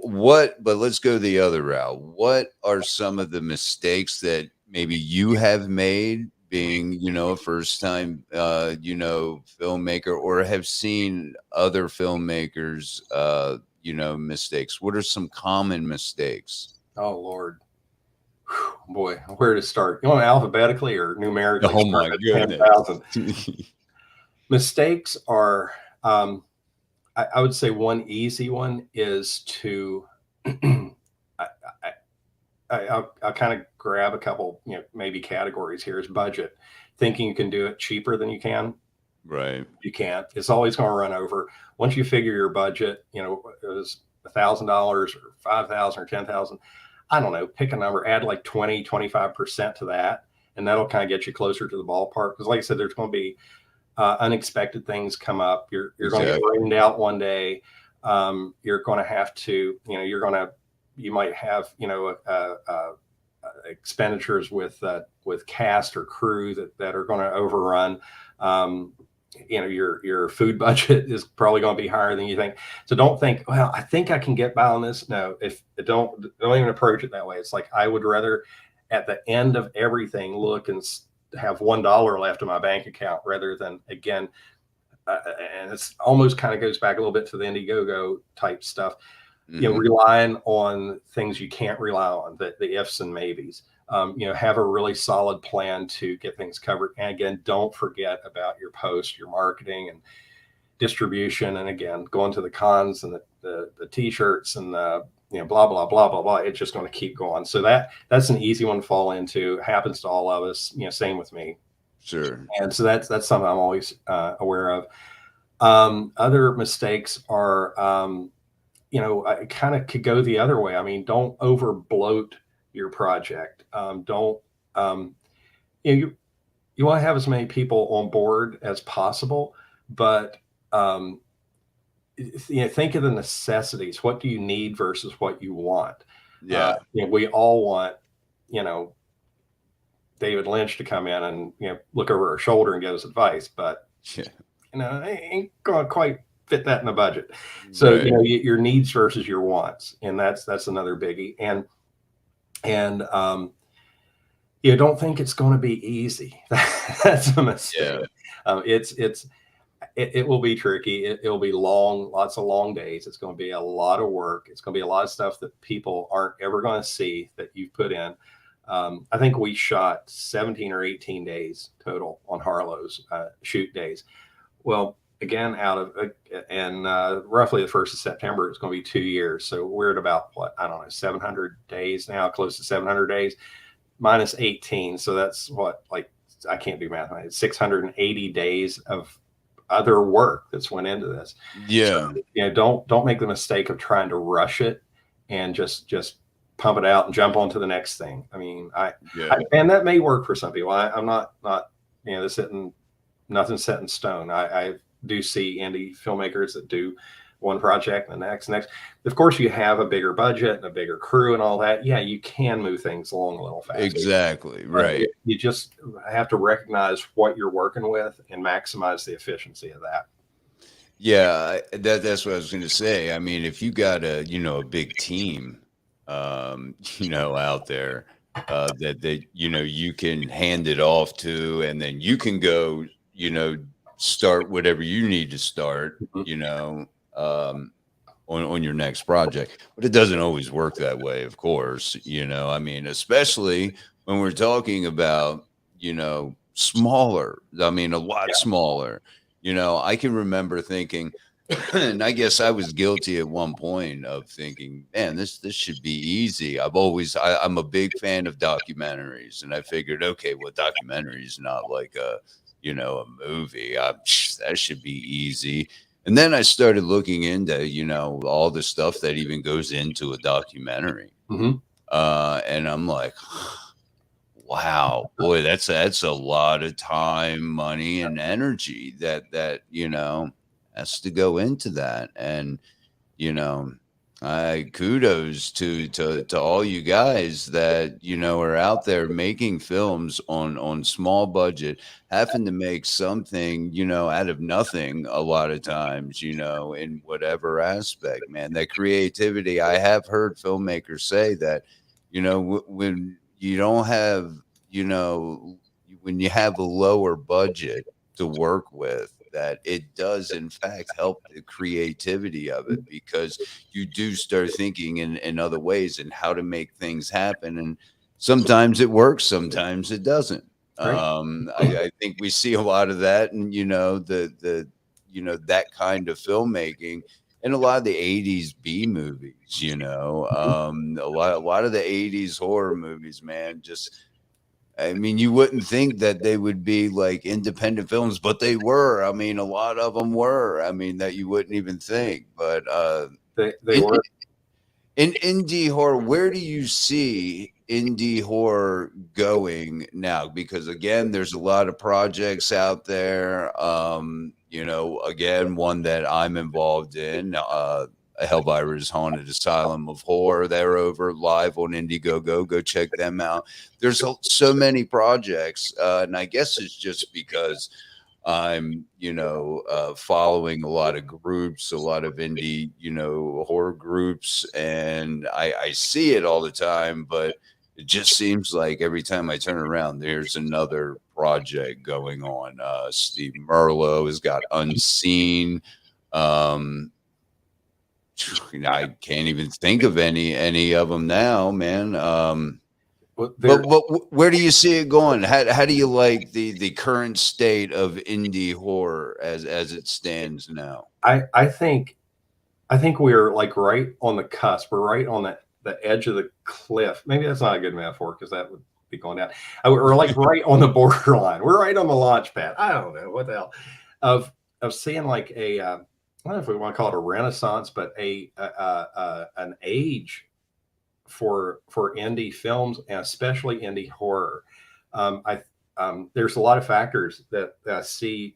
But let's go the other route. What are some of the mistakes that maybe you have made being, a first time, filmmaker, or have seen other filmmakers, mistakes? What are some common mistakes? Oh Lord. Whew, boy, where to start? You want alphabetically or numerically? Oh Start my at ten goodness. thousand. Mistakes are. I would say one easy one is to. I, I'll kind of grab a couple, maybe categories here is budget. Thinking you can do it cheaper than you can. Right. You can't. It's always going to run over. Once you figure your budget, it was $1,000 or 5,000 or 10,000. I don't know, pick a number, add like 20, 25% to that. And that'll kind of get you closer to the ballpark. Because like I said, there's going to be unexpected things come up. You're going to get Exactly. rained out one day. You're going to have to, you might have, expenditures with cast or crew that are going to overrun. Your food budget is probably going to be higher than you think. So don't think, well, I think I can get by on this. No, if don't even approach it that way. It's like I would rather at the end of everything look and have $1 left in my bank account rather than again. And it's almost kind of goes back a little bit to the Indiegogo type stuff. Mm-hmm. Relying on things you can't rely on, the ifs and maybes. Have a really solid plan to get things covered. And again, don't forget about your post, your marketing and distribution. And again, going to the cons and the t-shirts and the, blah, blah, blah, blah, blah. It's just going to keep going. So that's an easy one to fall into. Happens to all of us, same with me. Sure. And so that's something I'm always aware of. Other mistakes are, I kind of could go the other way. I mean, don't over bloat your project. Don't, you want to have as many people on board as possible, but, think of the necessities. What do you need versus what you want? Yeah. We all want, David Lynch to come in and, look over our shoulder and give us advice, but, Yeah. it ain't going to quite fit that in the budget. So, Right. your needs versus your wants. And that's another biggie. And you don't think it's going to be easy. That's a mistake. Yeah. It will be tricky. It'll be long, lots of long days. It's going to be a lot of work. It's going to be a lot of stuff that people aren't ever going to see that you've put in. I think we shot 17 or 18 days total on Harlows shoot days. Well, again, out of roughly the 1st of September, it's going to be 2 years. So we're at about what, I don't know, 700 days now, close to 700 days minus 18. So that's what, like, I can't do math. It's 680 days of other work that's went into this. Yeah. So, don't make the mistake of trying to rush it and just pump it out and jump on to the next thing. I mean, and that may work for some people. I'm not, nothing's set in stone. I do see indie filmmakers that do one project and the next. Of course, you have a bigger budget and a bigger crew and all that. Yeah, you can move things along a little faster. Exactly. Right. You just have to recognize what you're working with and maximize the efficiency of that. Yeah, that's what I was going to say. I mean, if you got a big team, out there that you can hand it off to, and then you can go, start whatever you need to start, on your next project. But it doesn't always work that way, of course. I mean, especially when we're talking about, smaller. I mean, a lot smaller. I can remember thinking, and I guess I was guilty at one point of thinking, man, this should be easy. I'm a big fan of documentaries, and I figured, okay, well, documentary is not like a movie. That should be easy. And then I started looking into, all the stuff that even goes into a documentary. Mm-hmm. And I'm like, Wow, boy, that's a lot of time, money, and energy that has to go into that. And you know, I kudos to all you guys that are out there making films on small budget, having to make something out of nothing a lot of times, in whatever aspect. Man, that creativity. I have heard filmmakers say that, when you don't have, you know, when you have a lower budget to work with, that it does in fact help the creativity of it, because you do start thinking in other ways and how to make things happen. And sometimes it works, sometimes it doesn't. Right. I think we see a lot of that, and that kind of filmmaking in a lot of the 80s B movies, a lot of the 80s horror movies, man. Just, I mean, you wouldn't think that they would be like independent films, but they were. I mean, a lot of them were. I mean, that you wouldn't even think. But They in were. in indie horror, where do you see indie horror going now? Because again, there's a lot of projects out there. Again, one that I'm involved in, Hellvirus Haunted Asylum of Horror. They're over live on Indiegogo. Go check them out. There's so many projects, and I guess it's just because I'm, following a lot of groups, a lot of indie, horror groups, and I see it all the time. But it just seems like every time I turn around, there's another project going on. Steve Merlo has got Unseen. Um, I can't even think of any of them now, man. But where do you see it going? How do you like the current state of indie horror as it stands now? I think we're like right on the cusp. We're right on the edge of the cliff. Maybe that's not a good metaphor because that would be going down. We're like right on the borderline. We're right on the launch pad. I don't know what the hell of seeing like I don't know if we want to call it a renaissance, but an age for indie films and especially indie horror. I There's a lot of factors that I see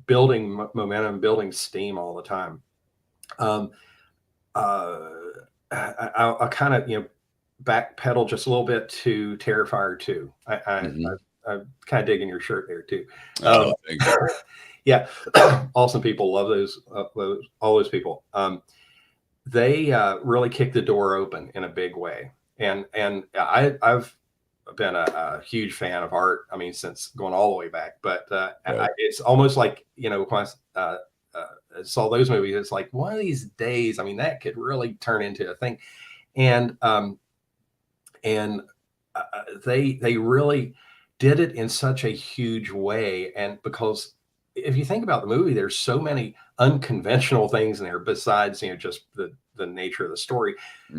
building momentum, building steam all the time. Um, uh, I'll kind of backpedal just a little bit to Terrifier 2. Hmm. I'm kind of digging your shirt there too. Oh, thank you. Yeah, awesome people. Love all those people. They really kicked the door open in a big way, and I've been a huge fan of art. I mean, since going all the way back. But Right. it's almost like when saw those movies, it's like one of these days. I mean, that could really turn into a thing, and and they really did it in such a huge way. And because if you think about the movie, there's so many unconventional things in there besides just the nature of the story,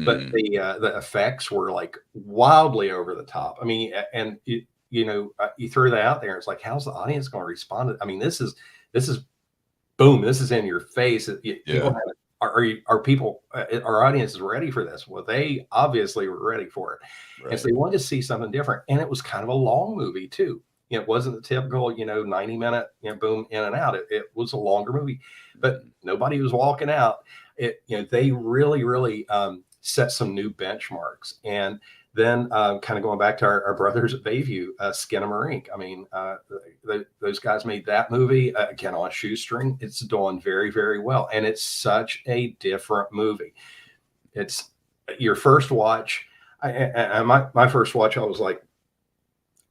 but Hmm. the effects were like wildly over the top. I mean, and you threw that out there, it's like, how's the audience going to respond? I mean, this is boom, this is in your face. People Yeah. are people, our audience is ready for this. Well, they obviously were ready for it, and so Right. they wanted to see something different. And it was kind of a long movie too. It wasn't the typical 90-minute boom in and out. It was a longer movie, but Hmm. nobody was walking out. They really set some new benchmarks. And then kind of going back to our brothers at Bayview, Skinamarink. I mean, those guys made that movie again on a shoestring. It's doing very, very well, and it's such a different movie. It's your first watch. My first watch, I was like,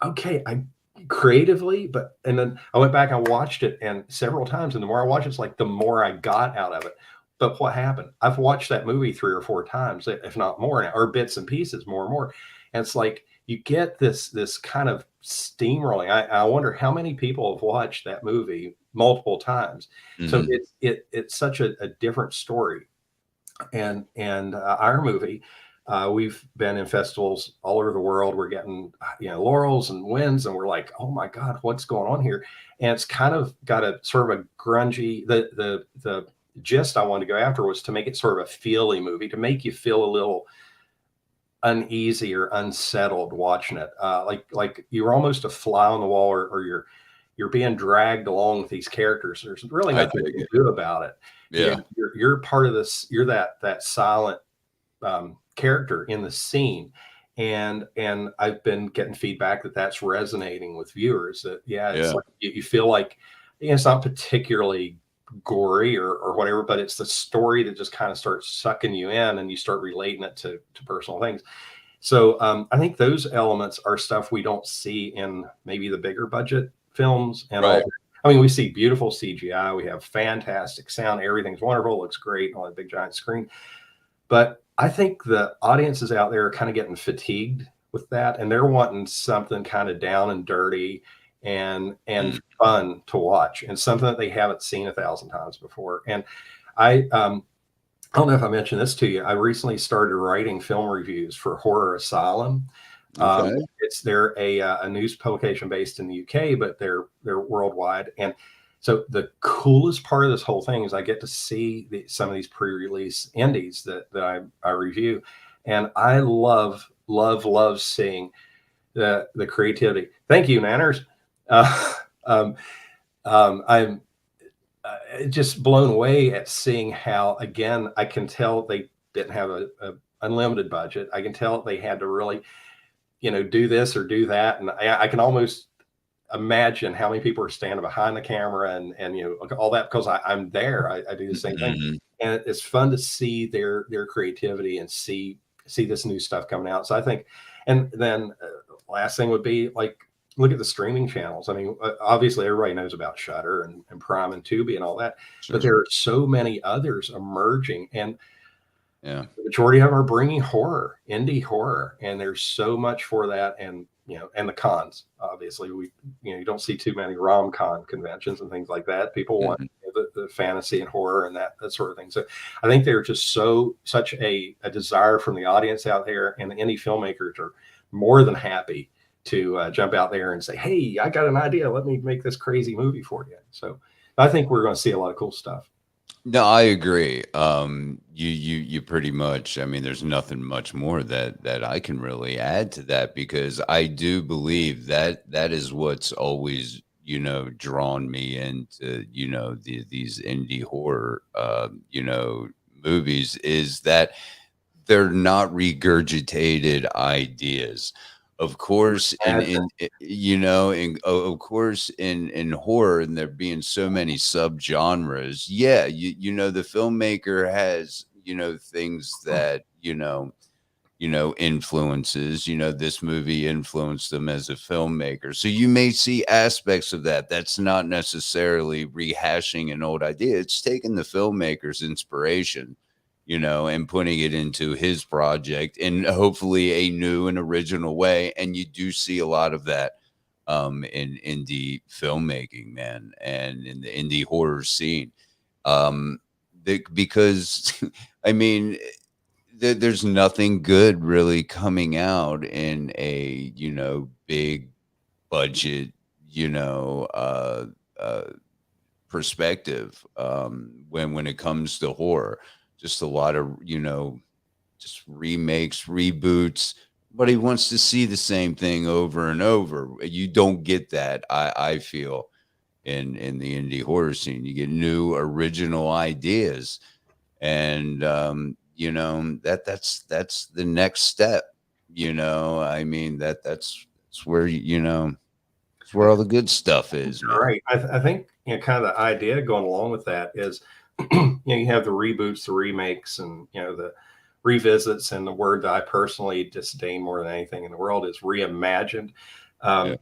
okay, I creatively, but and then I went back and watched it and several times, and the more I watched it, it's like the more I got out of it. But what happened? I've watched that movie 3 or 4 times, if not more, or bits and pieces, more and more. And it's like you get this kind of steamrolling. I wonder how many people have watched that movie multiple times. So Hmm. it's such a different story. And our movie, we've been in festivals all over the world. We're getting laurels and wins, and we're like, oh my god, what's going on here? And it's kind of got a sort of a grungy. The gist I wanted to go after was to make it sort of a feely movie, to make you feel a little uneasy or unsettled watching it. Like you're almost a fly on the wall, or you're being dragged along with these characters. There's really I nothing dig you can it. do about it. Yeah. You're part of this. You're that silent character in the scene. And I've been getting feedback that that's resonating with viewers. That yeah, it's Yeah. like you feel like, it's not particularly gory or whatever, but it's the story that just kind of starts sucking you in, and you start relating it to personal things. So I think those elements are stuff we don't see in maybe the bigger budget films and all. Right. I mean, we see beautiful CGI, we have fantastic sound, everything's wonderful, looks great on a big giant screen. But I think the audiences out there are kind of getting fatigued with that, and they're wanting something kind of down and dirty and Mm. fun to watch, and something that they haven't seen 1,000 times before. And I don't know if I mentioned this to you. I recently started writing film reviews for Horror Asylum. Okay. They're a news publication based in the UK, but they're worldwide. And so the coolest part of this whole thing is I get to see some of these pre-release indies that I review, and I love seeing the creativity. Thank you, Nanners. Uh, um, I'm just blown away at seeing how, again, I can tell they didn't have a unlimited budget. I can tell they had to really, do this or do that. And I can almost imagine how many people are standing behind the camera and all that, because I'm there. I do the same thing. Mhm. And it's fun to see their creativity and see this new stuff coming out. So I think, and then last thing would be like, look at the streaming channels. I mean, obviously everybody knows about Shudder and Prime and Tubi and all that, but Sure. there are so many others emerging, and Yeah. the majority of them are bringing horror, indie horror, and there's so much for that. And and the cons, obviously, you don't see too many rom-com conventions and things like that. People want Mhm. the fantasy and horror and that sort of thing. So I think there's just such a desire from the audience out there, and the indie filmmakers are more than happy to jump out there and say, "Hey, I got an idea. Let me make this crazy movie for you." So I think we're going to see a lot of cool stuff. No, I agree. You pretty much. I mean, there's nothing much more that I can really add to that, because I do believe that that is what's always drawn me into these indie horror movies, is that they're not regurgitated ideas. Of course, of course, in horror, and there being so many subgenres, yeah, the filmmaker has things that influences. This movie influenced them as a filmmaker, so you may see aspects of that. That's not necessarily rehashing an old idea. It's taking the filmmaker's inspiration, and putting it into his project in hopefully a new and original way. And you do see a lot of that in indie filmmaking, man, and in the indie horror scene. Because I mean, there's nothing good really coming out in a big budget, you know, uh, uh, perspective, when it comes to horror. Just a lot of just remakes, reboots. But he wants to see the same thing over and over. You don't get that, I feel, in the indie horror scene. You get new original ideas, and that's the next step. I mean, that's where it's where all the good stuff is, man. Right. I think kind of the idea going along with that is, you have the reboots, the remakes, and the revisits. And the word that I personally disdain more than anything in the world is reimagined. Yeah. Um,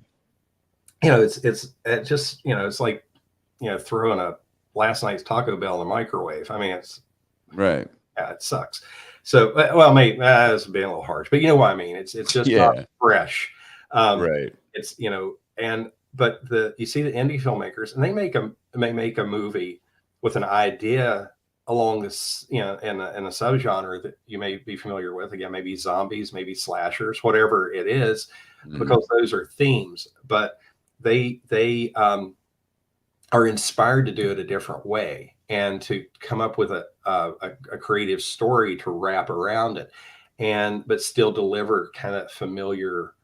it just it's like throwing a last night's Taco Bell in the microwave. I mean, Right. yeah, it sucks. So well, maybe that's being a little harsh, but you know what I mean. It's just not Yeah. fresh. Right. It's and but you see the indie filmmakers, and they make a movie with an idea along this in a subgenre that you may be familiar with. Again, maybe zombies, maybe slashers, whatever it is, Mhm. because those are themes. But they are inspired to do it a different way, and to come up with a creative story to wrap around it. and but still deliver kind of familiar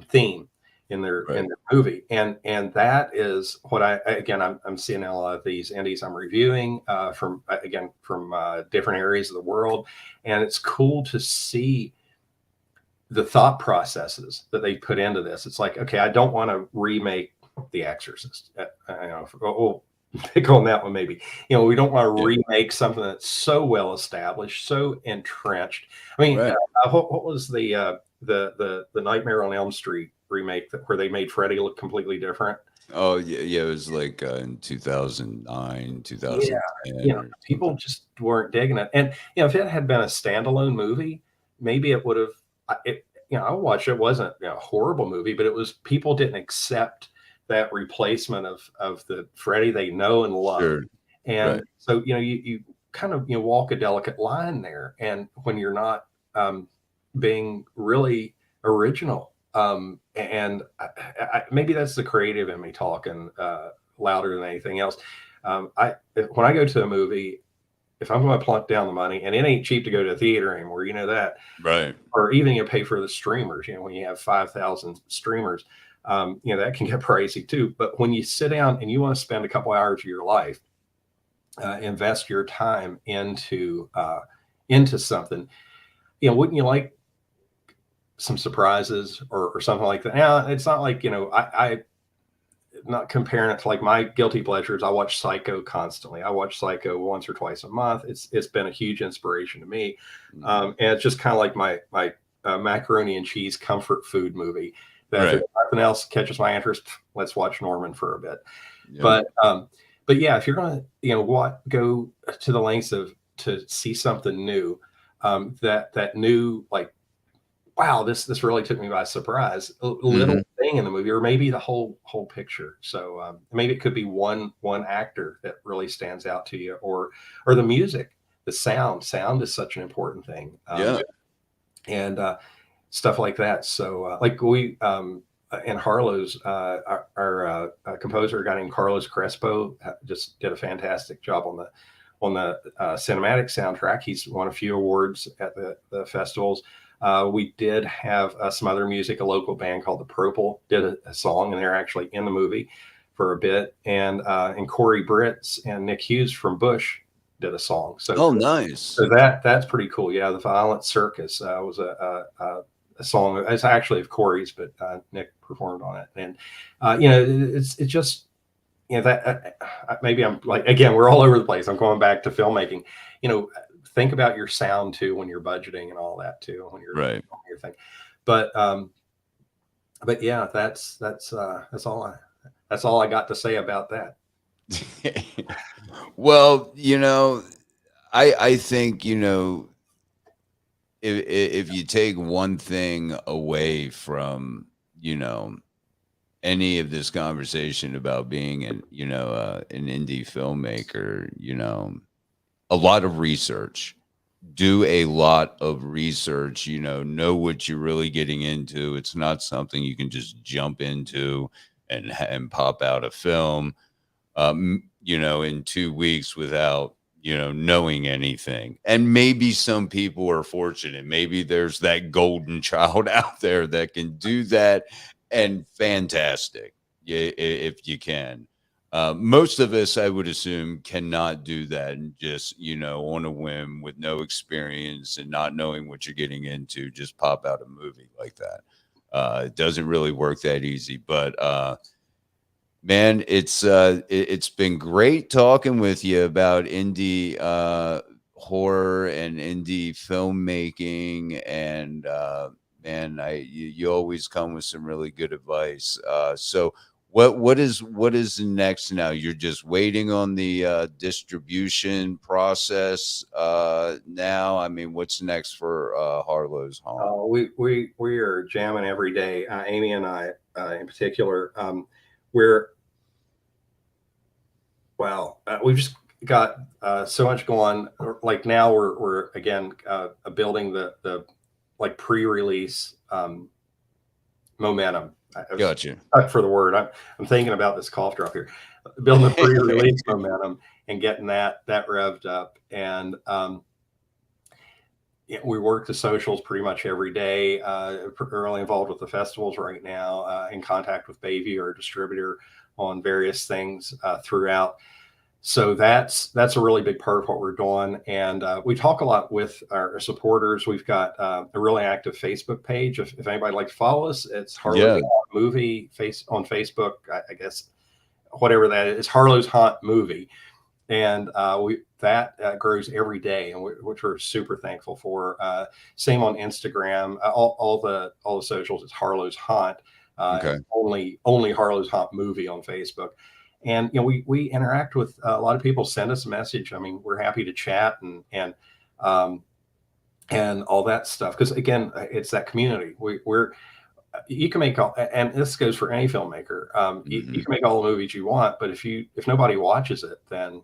theme in Right. their movie, and that is what again I'm seeing a lot of these indies I'm reviewing from again from different areas of the world, and it's cool to see the thought processes that they put into this. It's like, okay, I don't want to remake The Exorcist. We'll pick on that one maybe. We don't want to Yeah. remake something that's so well established, so entrenched. I mean, Right. what was the Nightmare on Elm Street remake where they made Freddy look completely different? Oh, yeah, yeah, it was like, in 2009, Yeah, 2010 or people something. just weren't digging it. And if it had been a standalone movie, maybe it would have. I watched it. It wasn't a horrible movie, but it was people didn't accept that replacement of the Freddy they know and love. Sure. Right. And so you kind of walk a delicate line there, and when you're not being really original, and maybe that's the creative in me talking louder than anything else. When I go to a movie, if I'm going to plunk down the money, and it ain't cheap to go to a theater anymore, that, Right. or even you pay for the streamers, when you have 5,000 streamers, that can get pricey too. But when you sit down and you want to spend a couple hours of your life, invest your time into something, wouldn't you like some surprises or something like that? Now, it's not like, I not comparing it to like my guilty pleasures. I watch Psycho constantly. I watch Psycho once or twice a month. It's been a huge inspiration to me, Mhm. and it's just kind of like my macaroni and cheese comfort food movie. That if Right. there's nothing else catches my interest, let's watch Norman for a bit. Yep. But yeah, if you're gonna go to the lengths of to see something new, that new, like, wow, this really took me by surprise. A little Mhm. thing in the movie, or maybe the whole picture. So maybe it could be one actor that really stands out to you, or the music, the sound. Sound is such an important thing, Yeah. and stuff like that. So like we in Harlow's, our composer, a guy named Carlos Crespo, just did a fantastic job on the cinematic soundtrack. He's won a few awards at the festivals. We did have some other music. A local band called the Purple did a song, and they're actually in the movie for a bit. And Corey Britz and Nick Hughes from Bush did a song. So Oh, nice. so that's pretty cool. Yeah, the Violent Circus was a song. It's actually of Corey's, but Nick performed on it. And it's just that maybe I'm like, again, we're all over the place. I'm going back to filmmaking. Think about your sound too when you're budgeting and all that too when you're Right. your thing. But yeah, that's all I got to say about that. Well, I think, if you take one thing away from, you know, any of this conversation about being an indie filmmaker, a lot of research. Do a lot of research, know what you're really getting into. It's not something you can just jump into and pop out a film, in 2 weeks without, knowing anything. And maybe some people are fortunate. Maybe there's that golden child out there that can do that, and fantastic. Yeah, if you can. Most of us, I would assume, cannot do that, and just, on a whim with no experience and not knowing what you're getting into, just pop out a movie like that. It doesn't really work that easy, but man, it's been great talking with you about indie horror and indie filmmaking, and man, you always come with some really good advice. So what is next now? You're just waiting on the distribution process now. I mean, what's next for Harlow's Haunt? We are jamming every day. Amy and I, in particular, we're wow. We've just got so much going. Like now, we're again building the like pre-release momentum. I was Gotcha. stuck for the word. I'm thinking about this cough drop here. Building the pre-release momentum and getting that revved up, and we work the socials pretty much every day. Early involved with the festivals right now, in contact with Bayview, our distributor, on various things throughout. So that's a really big part of what we're doing, and we talk a lot with our supporters. We've got a really active Facebook page. If anybody likes to follow us, it's Harlows Yeah. Haunt Movie on Facebook. I guess whatever that is, Harlows Haunt Movie, and that grows every day, and which we're super thankful for. Same on Instagram. All the socials. It's Harlows Haunt. Okay. Only Harlows Haunt Movie on Facebook. And we interact with a lot of people. Send us a message. I mean, we're happy to chat and all that stuff, because again, it's that community. We're you can make all, and this goes for any filmmaker. You can make all the movies you want, but if nobody watches it, then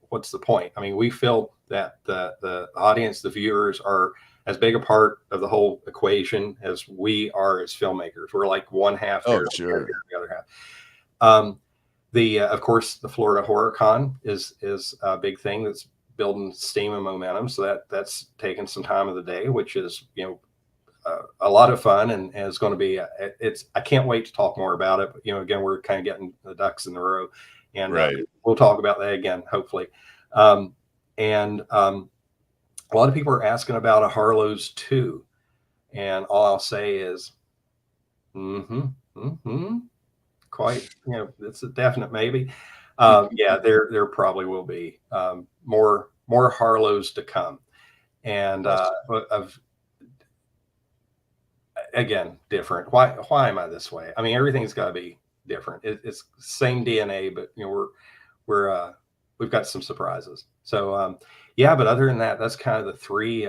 what's the point? I mean, we feel that the audience, the viewers, are as big a part of the whole equation as we are as filmmakers. We're like one half there, Sure. the other half. Of course, the Florida Horror Con is a big thing that's building steam and momentum. So that's taken some time of the day, which is a lot of fun, and it's going to be I can't wait to talk more about it. But again, we're kind of getting the ducks in the row, and we'll talk about that again, hopefully. A lot of people are asking about a Harlows 2, and all I'll say is, quite, it's a definite maybe. Yeah, there probably will be more Harlows to come, and again, different. Why am I this way? I mean, everything's got to be different. It's same DNA, but we've got some surprises. So yeah, but other than that, that's kind of the three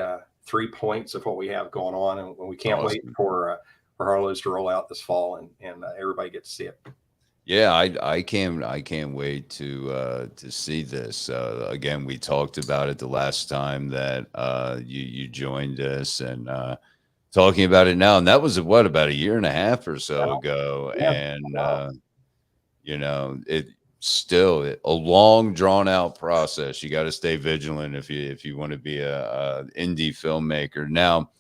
points of what we have going on, and we can't wait for Harlows to roll out this fall, and everybody gets to see it. Yeah, I can't wait to see this. Again, we talked about it the last time that you joined us, and talking about it now, and that was about a year and a half or so ago, and it's still a long, drawn out process. You got to stay vigilant if you want to be a indie filmmaker. Now,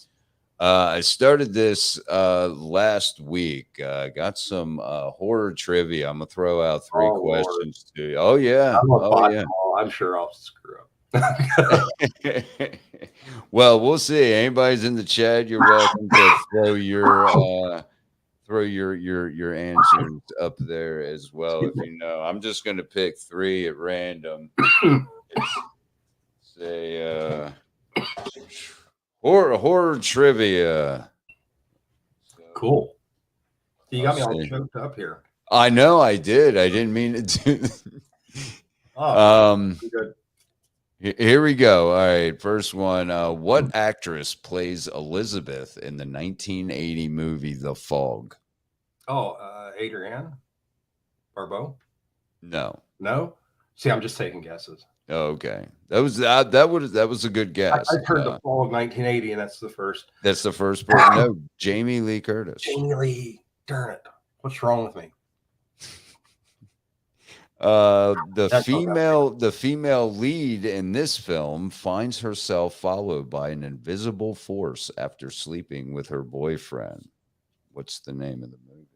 I started this last week. Got some horror trivia. I'm gonna throw out three questions to you. Oh yeah, I'm sure I'll screw up. Well, we'll see. Anybody's in the chat, you're welcome to throw your answers up there as well. If I'm just going to pick three at random. Say horror trivia. Cool. You got me all choked up here. I know I did. I didn't mean to do. Good. Here we go. All right, first one. What actress plays Elizabeth in the 1980 movie The Fog? Adrienne Barbeau? No. See, I'm just taking guesses. Okay, that was a good guess. I heard The Fog 1980, and that's the first. That's the first person. No, Jamie Lee Curtis. Jamie Lee, darn it! What's wrong with me? The female lead in this film finds herself followed by an invisible force after sleeping with her boyfriend. What's the name of the movie?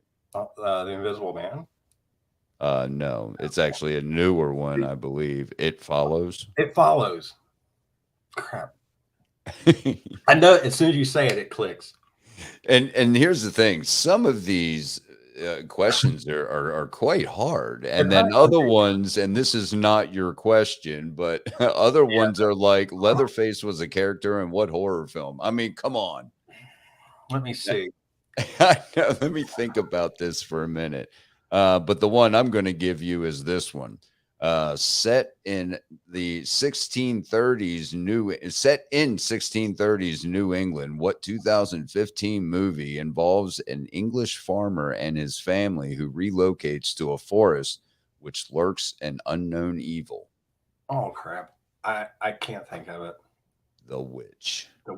The Invisible Man. No, it's actually a newer one, I believe. It Follows. It Follows. Crap. I know as soon as you say it, it clicks. And here's the thing: some of these questions are quite hard, and then other ones, and this is not your question, but other ones are like Leatherface was a character in what horror film? I mean, come on. Let me see. Let me think about this for a minute. But the one I'm going to give you is this one. Set in 1630s New England, what 2015 movie involves an English farmer and his family who relocates to a forest which lurks an unknown evil? Oh crap. I can't think of it. The Witch. To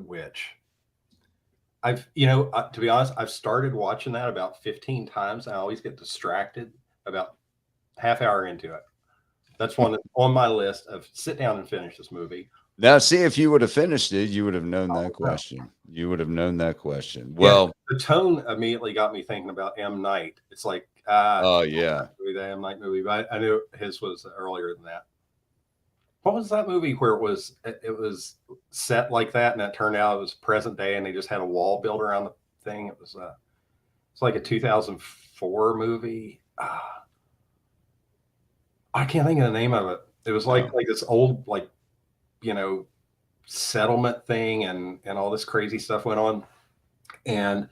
be honest, I've started watching that about 15 times. I always get distracted about half hour into it. That's one that's on my list of sit down and finish this movie. Now, see, if you would have finished it, you would have known that No. question. You would have known that question. Yeah, Well, the tone immediately got me thinking about M. Night. It's like, oh yeah. the M. Night movie, but I knew his was earlier than that. What was that movie where it was set like that, and it turned out it was present day, and they just had a wall built around the thing? It's like a 2004 movie. I can't think of the name of it. It was Oh, like this old you know settlement thing, and all this crazy stuff went on, and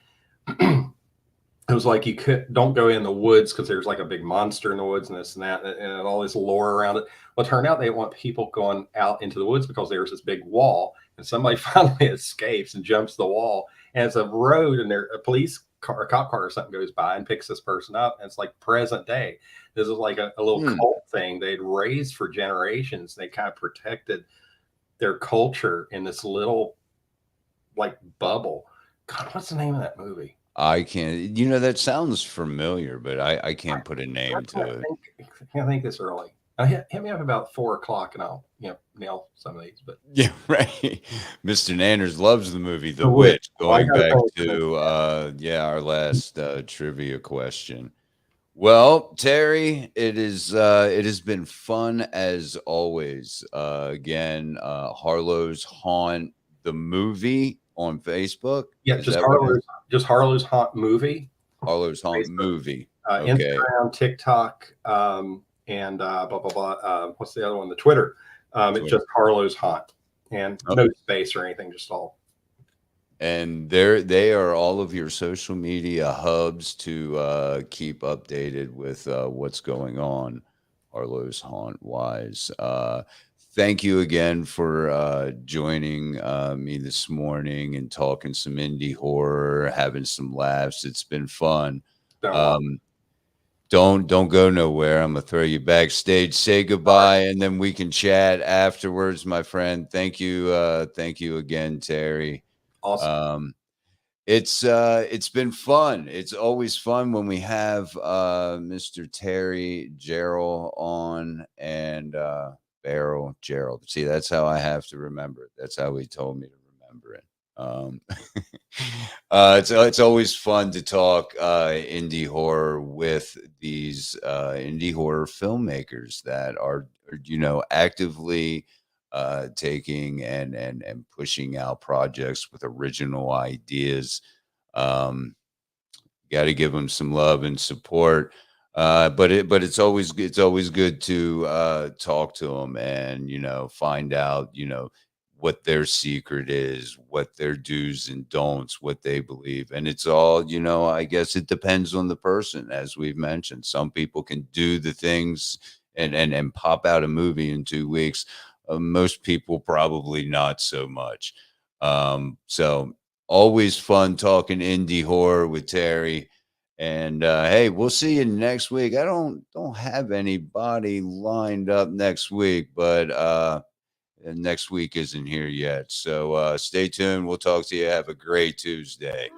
it was like you don't go in the woods because there's like a big monster in the woods and this and that, and all this lore around it. Well, it turned out they didn't want people going out into the woods because there's this big wall, and somebody finally escapes and jumps the wall, and it's a road, and there a police car, a cop car or something goes by and picks this person up, and it's like present day. This is like a little hmm. cult thing they'd raised for generations. They kind of protected their culture in this little like bubble. God, what's the name of that movie? I can't. That sounds familiar, but I can't put a I name can't to it. think. I can't think this early. Hit me up about 4 o'clock, and I'll nail some of these. But Yeah, right. Mr. Nanners loves the movie The the witch. Witch. Well, I Going got to back finish this. to yeah, our last trivia question. Well, Terry, it has been fun as always. Again, Harlow's Haunt the movie on Facebook. Yeah, Is that what it is? Just Harlow's Haunt movie. Harlow's Haunt Facebook, movie. Okay. Instagram, TikTok, and blah blah blah. What's the other one? The Twitter. It's Twitter. just Harlow's Haunt, and Oh, no space or anything. Just all. and they are all of your social media hubs to keep updated with what's going on, Harlow's Haunt wise. Thank you again for joining me this morning and talking some indie horror, having some laughs. It's been fun. Been a lot. Um, don't go nowhere. I'm gonna throw you backstage. Say goodbye, and then we can chat afterwards, my friend. Thank you again, Terry. Awesome. Um, it's been fun. It's always fun when we have Mr. Terry Jarrell on and Barrel Gerald. See, that's how I have to remember it. That's how he told me to remember it. Um, it's always fun to talk indie horror with these indie horror filmmakers that are actively taking and pushing out projects with original ideas. Um, Got to give them some love and support. But it's always good to talk to them and find out what their secret is, what their do's and don'ts, what they believe, and it's all I guess it depends on the person, as we've mentioned. Some people can do the things and pop out a movie in 2 weeks. Most people probably not so much. So always fun talking indie horror with Terry. And hey, we'll see you next week. I don't have anybody lined up next week, but next week isn't here yet. So stay tuned. We'll talk to you. Have a great Tuesday.